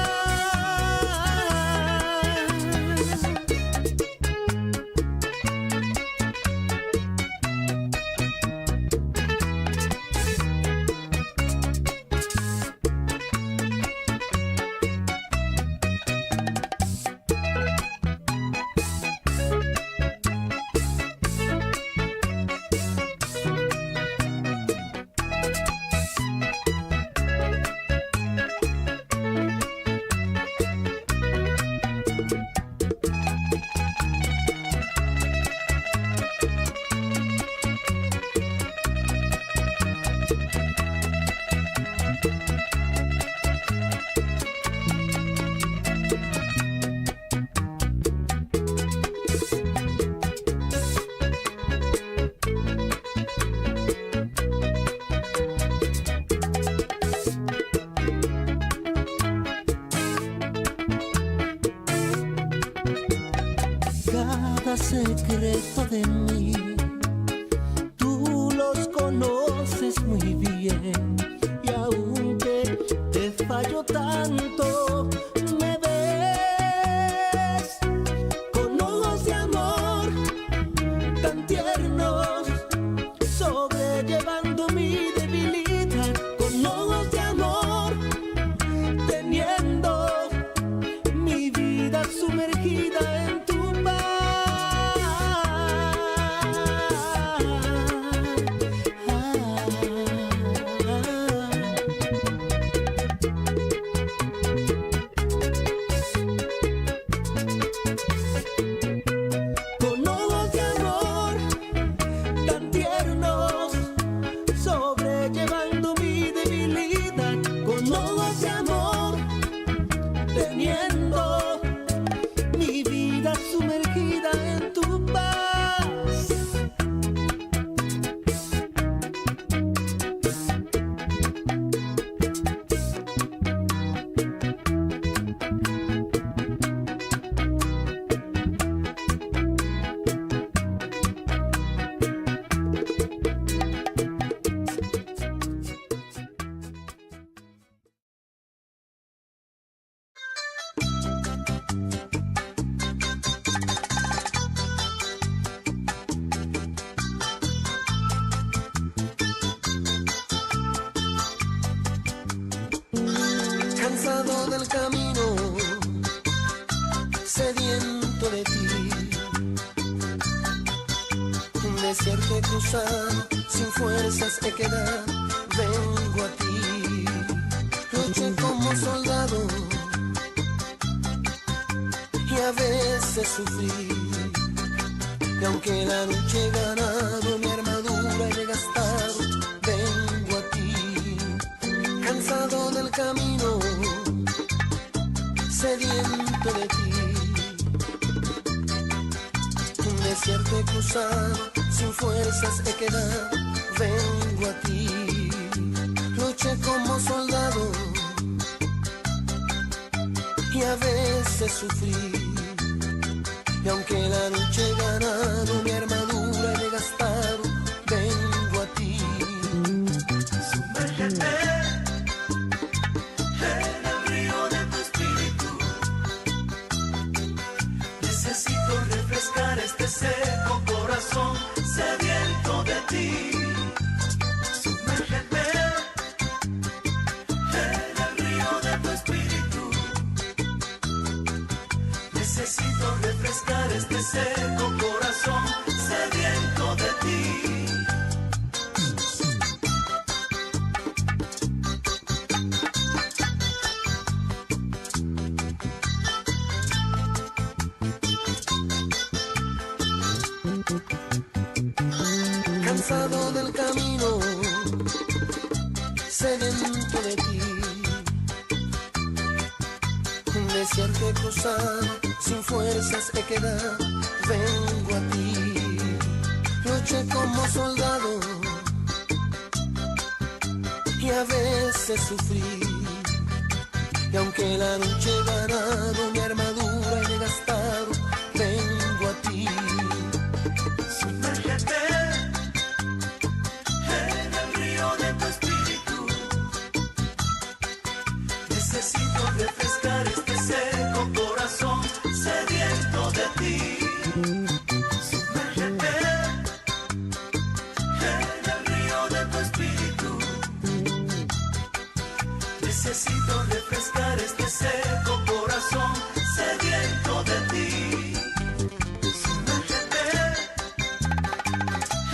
Cada secreto de mí, tú los conoces muy bien, y aunque te fallo tanto, me ves con ojos de amor tan tiernos, sobrellevando mi debilidad, con ojos de amor, teniendo mi vida sumergida en tu paz. cansado del camino, sediento de ti. Un desierto he cruzado, sin fuerzas he quedado, vengo a ti. Luché como soldado y a veces sufrí. Y aunque la lucha he ganado, mi armadura he gastado, vengo a ti. Cansado del camino, sediento de ti. Un desierto he cruzado, sin fuerzas he quedado, vengo a ti. Luché como soldado y a veces sufrí. Y aunque la lucha he ganado, mi armadura he gastado, vengo a ti. Sumérgete en el río de tu espíritu. Necesito refrescar este seco corazón sediento de ti. Sumérgete en el río de tu espíritu. Necesito refrescar este seco corazón sediento de ti. Cansado del camino, sediento de ti. Un desierto he cruzado, sin fuerzas he quedado, vengo a ti. Luché como soldado y a veces sufrí. Y aunque la lucha he ganado, mi armadura he gastado, vengo a ti. Sumérgete en el río de tu espíritu. Necesito refrescar este seco corazón sediento de ti. Sumérgete en el río de tu espíritu. Necesito refrescar este seco corazón sediento de ti. Sumérgete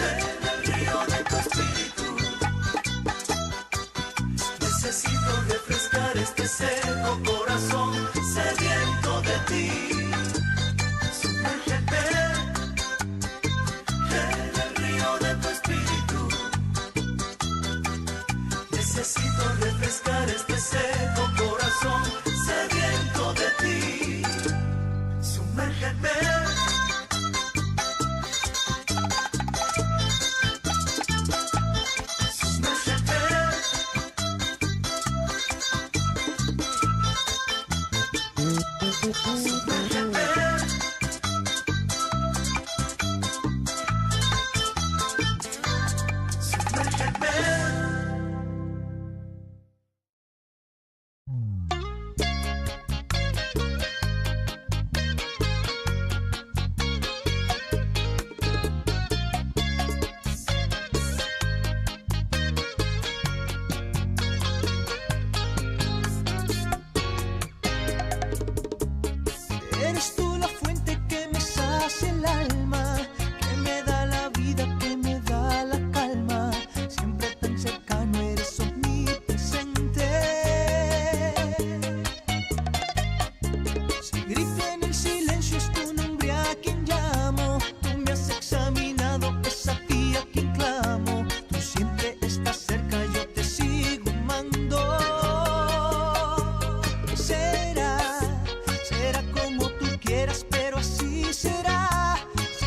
en el río de tu espíritu. Necesito refrescar este seco corazón sediento de ti. Sumérgete en el río de tu espíritu. Necesito refrescar este seco corazón sediento de ti. Sumérgete. Eres tú la fuente que me sacia el alma, que me da la vida, que me da la calma. Siempre tan cercano, eres omnipresente. Si grito en el silencio, es tu nombre a quien llamo. Tú me has examinado, es a ti a quien clamo. Tú siempre estás cerca, yo te sigo amando. Será como tú quieras, pero así será. Si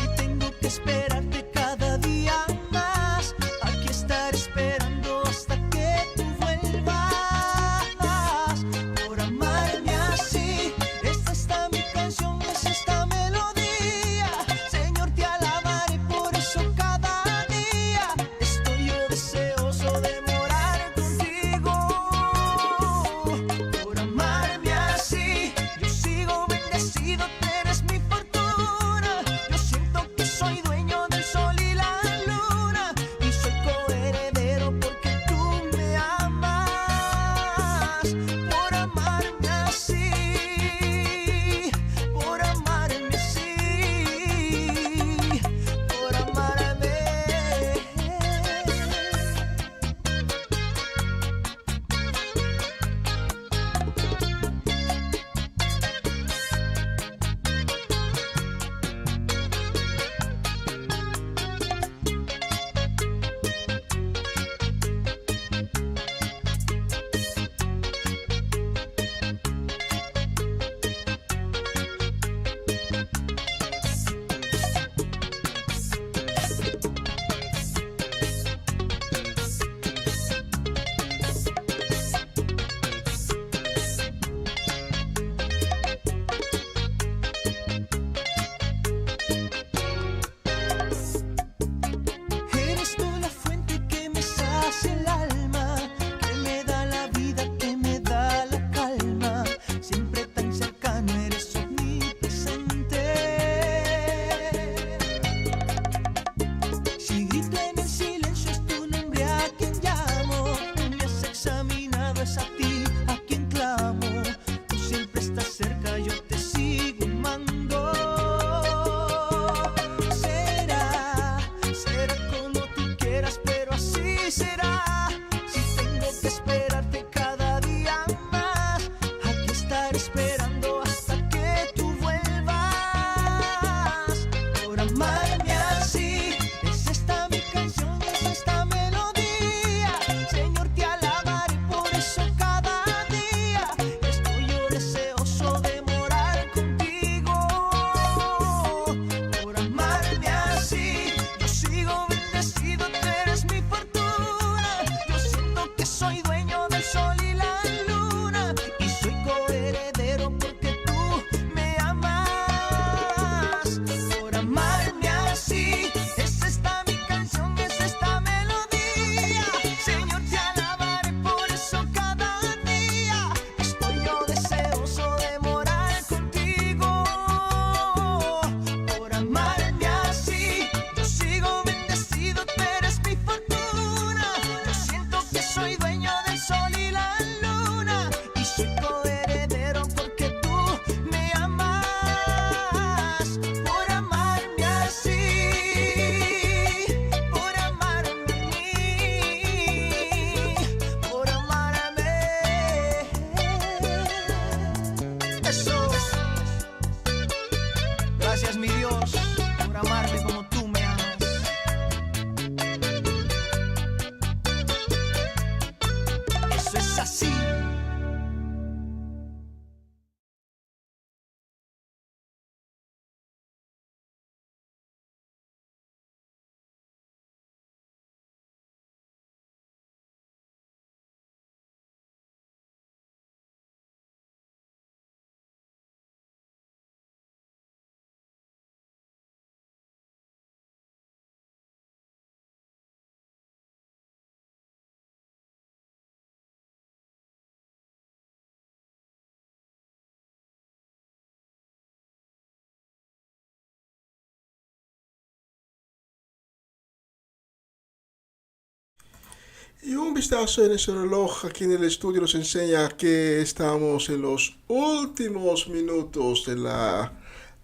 Y un vistazo en ese reloj aquí en el estudio nos enseña que estamos en los últimos minutos de la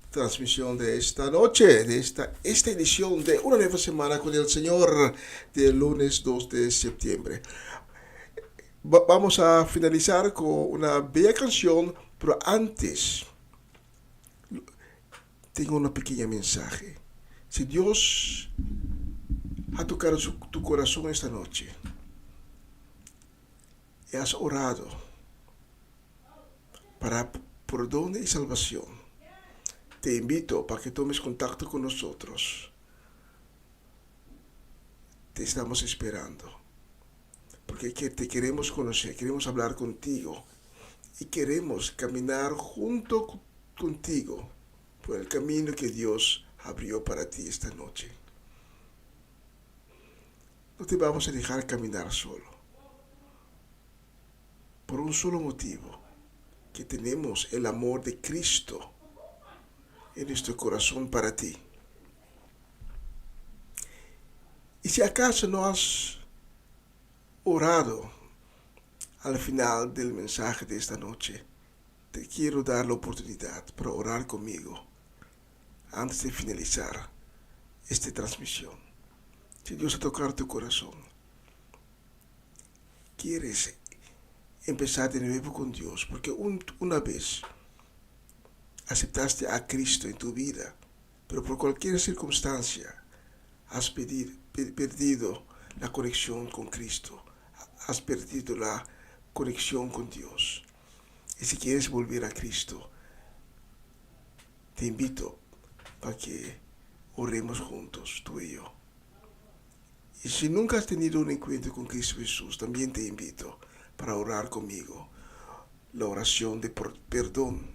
transmisión de esta noche, de esta edición de Una Nueva Semana con el Señor del lunes 2 de septiembre. Vamos a finalizar con una bella canción, pero antes tengo un pequeño mensaje. Si Dios ha tocado tu corazón esta noche y has orado para perdón y salvación, te invito para que tomes contacto con nosotros. Te estamos esperando, porque te queremos conocer, queremos hablar contigo y queremos caminar junto contigo por el camino que Dios abrió para ti esta noche. No te vamos a dejar caminar solo, por un solo motivo, que tenemos el amor de Cristo en nuestro corazón para ti. Y si acaso no has orado al final del mensaje de esta noche, te quiero dar la oportunidad para orar conmigo antes de finalizar esta transmisión. Si Dios ha tocado tu corazón, quieres empezar de nuevo con Dios, porque una vez aceptaste a Cristo en tu vida, pero por cualquier circunstancia has perdido la conexión con Cristo, has perdido la conexión con Dios. Y si quieres volver a Cristo, te invito para que oremos juntos, tú y yo. Y si nunca has tenido un encuentro con Cristo Jesús, también te invito para orar conmigo la oración de perdón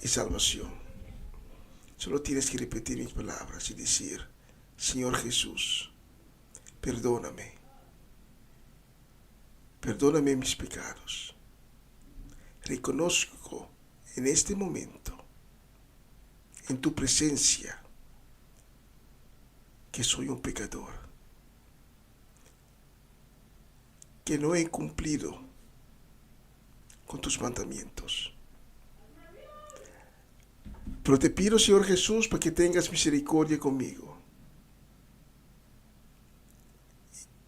y salvación. Solo tienes que repetir mis palabras y decir: Señor Jesús, perdóname mis pecados. Reconozco en este momento, en tu presencia, que soy un pecador, que no he cumplido con tus mandamientos. Pero te pido, Señor Jesús, para que tengas misericordia conmigo.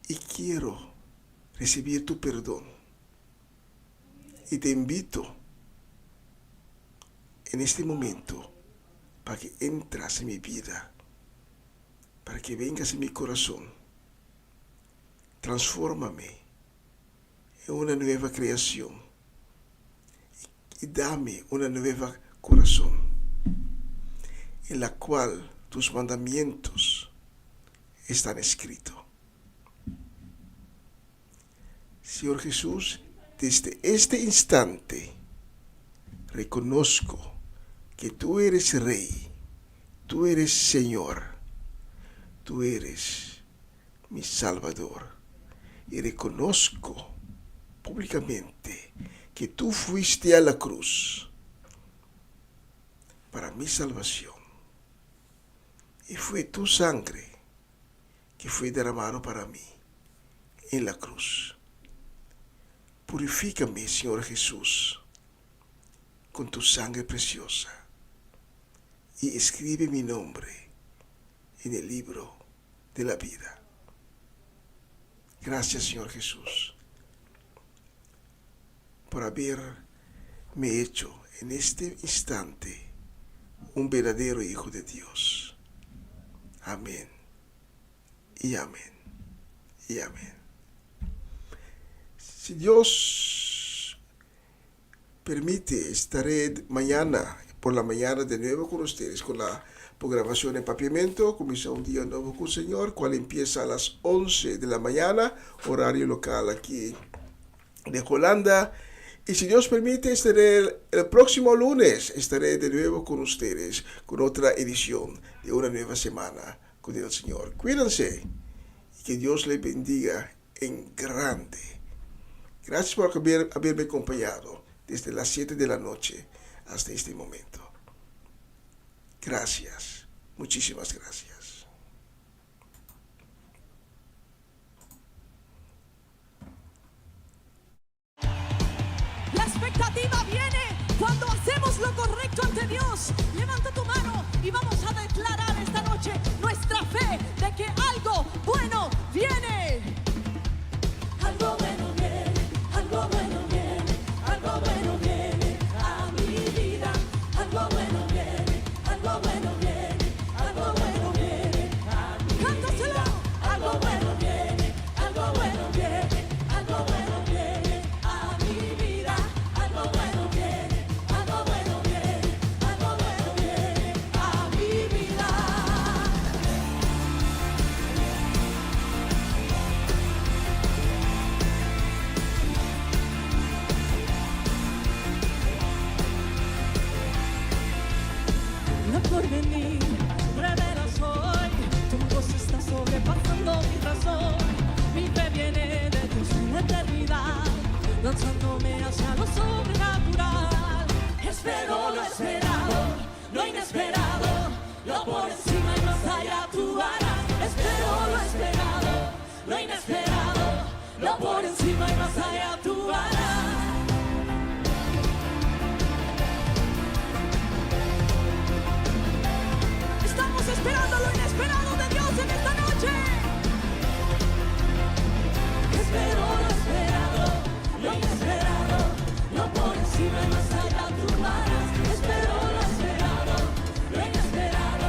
Y quiero recibir tu perdón. Y te invito en este momento para que entras en mi vida, para que vengas en mi corazón. Transfórmame en una nueva creación y dame una nueva corazón en la cual tus mandamientos están escritos. Señor Jesús, desde este instante reconozco que tú eres Rey, tú eres Señor, tú eres mi Salvador, y reconozco públicamente que tú fuiste a la cruz para mi salvación, y fue tu sangre que fue derramado para mí en la cruz. Purifícame, Señor Jesús, con tu sangre preciosa, y escribe mi nombre en el libro de la vida. Gracias, Señor Jesús, por haberme hecho en este instante un verdadero hijo de Dios. Amén y amén y amén. Si Dios permite, estaré mañana por la mañana de nuevo con ustedes con la programación en Papiamento. Comienza un día nuevo con el Señor, cual empieza a las 11 de la mañana, horario local aquí de Holanda. Y si Dios permite, estaré el próximo lunes, estaré de nuevo con ustedes con otra edición de Una Nueva Semana con el Señor. Cuídense y que Dios les bendiga en grande. Gracias por haberme acompañado desde las 7 de la noche hasta este momento. Gracias, muchísimas gracias. por encima y más allá tú harás. Espero lo esperado, lo inesperado, lo por encima y más allá tú harás. Estamos esperando lo inesperado de Dios en esta noche. Espero lo esperado, lo inesperado, lo por encima y más allá tú harás. Espero lo esperado, lo inesperado,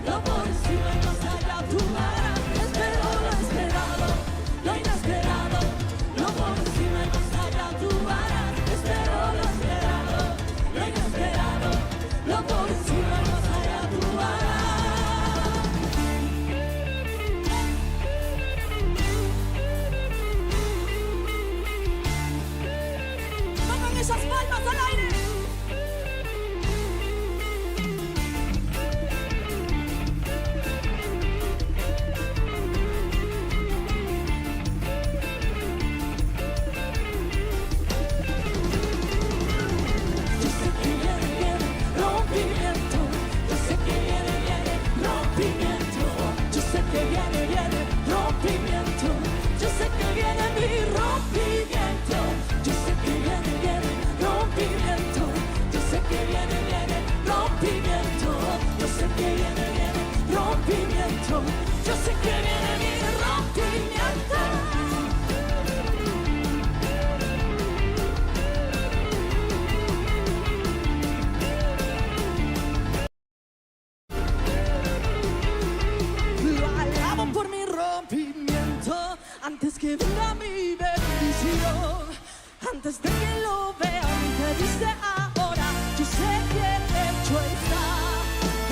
lo por encima y más allá tú harás. Espero lo esperado, lo inesperado, lo por encima y más allá tú harás. Espero lo esperado, lo inesperado, lo por encima y más allá tú harás. Pongan esas palmas al aire. Yo sé que viene rompimiento. Yo sé que viene rompimiento. Yo sé que viene rompimiento. Yo sé que viene mi rompimiento. Yo sé que viene rompimiento. Yo sé que viene rompimiento. Yo sé que viene rompimiento. Yo sé que viene mi rompimiento. Lo alabo por mi rompimiento, antes que venga mi bendición, antes de que lo vea mi te dice ahora, yo sé que hecho está.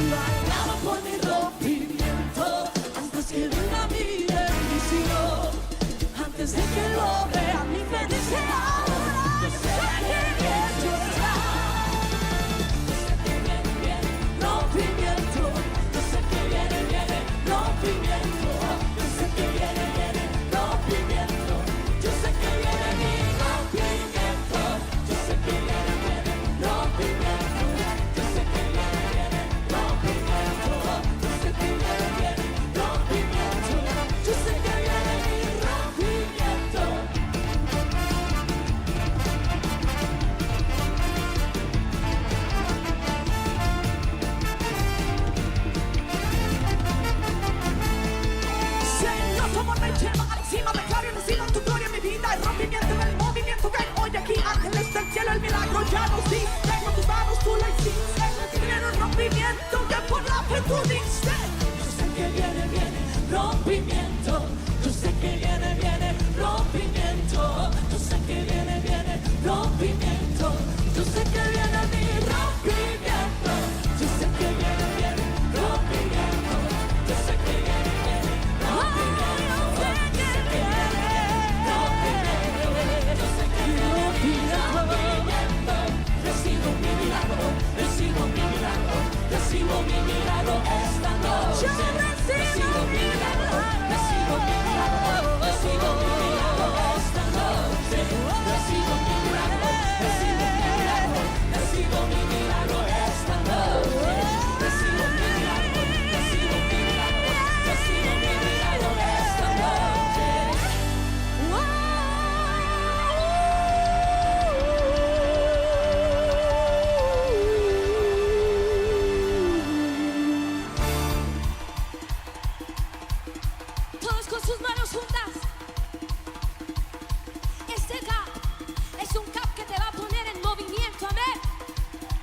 Lo alabo por mi rompimiento, antes que venga mi bendición, antes de que lo vea mi te dice ahora, yo sé que hecho está. Yo sé que viene rompimiento. Yo sé que viene rompimiento. Yo sé que viene rompimiento. Yo sé que viene mi rompimiento. Yo sé que viene rompimiento. Yo sé que viene rompimiento. Yo sé que viene rompimiento. Yo sé que viene mi rompimiento. Señor, tu amor me lleva a la cima, declaro y recibo tu gloria en mi vida. El rompimiento en el movimiento que hoy aquí, ángeles del cielo, el milagro ya nos diste. Con tus manos tú lo hiciste. Viene un rompimiento que por la fe tú diste. Yo sé que viene rompimiento. Yo sé que viene rompimiento. Yo sé que viene rompimiento. Yo sé que viene mi rompimiento. Yo sé que viene rompimiento. Yo sé que viene rompimiento. Yo sé que viene rompimiento. Yo sé que viene rompimiento. Recibo mi milagro, recibo mi milagro, recibo mi milagro esta noche. Yo recibo mi milagro, recibo mi milagro, recibo mi milagro esta noche. Recibo mi milagro, recibo mi milagro, recibo mi milagro esta noche. Recibo mi milagro, recibo mi milagro, recibo mi milagro esta noche. Todos con sus manos juntas. Este cap es un cap que te va a poner en movimiento, amén.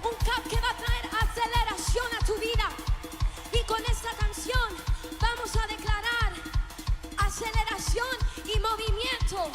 Un cap que va a traer aceleración a tu vida. Y con esta canción vamos a declarar aceleración y movimiento.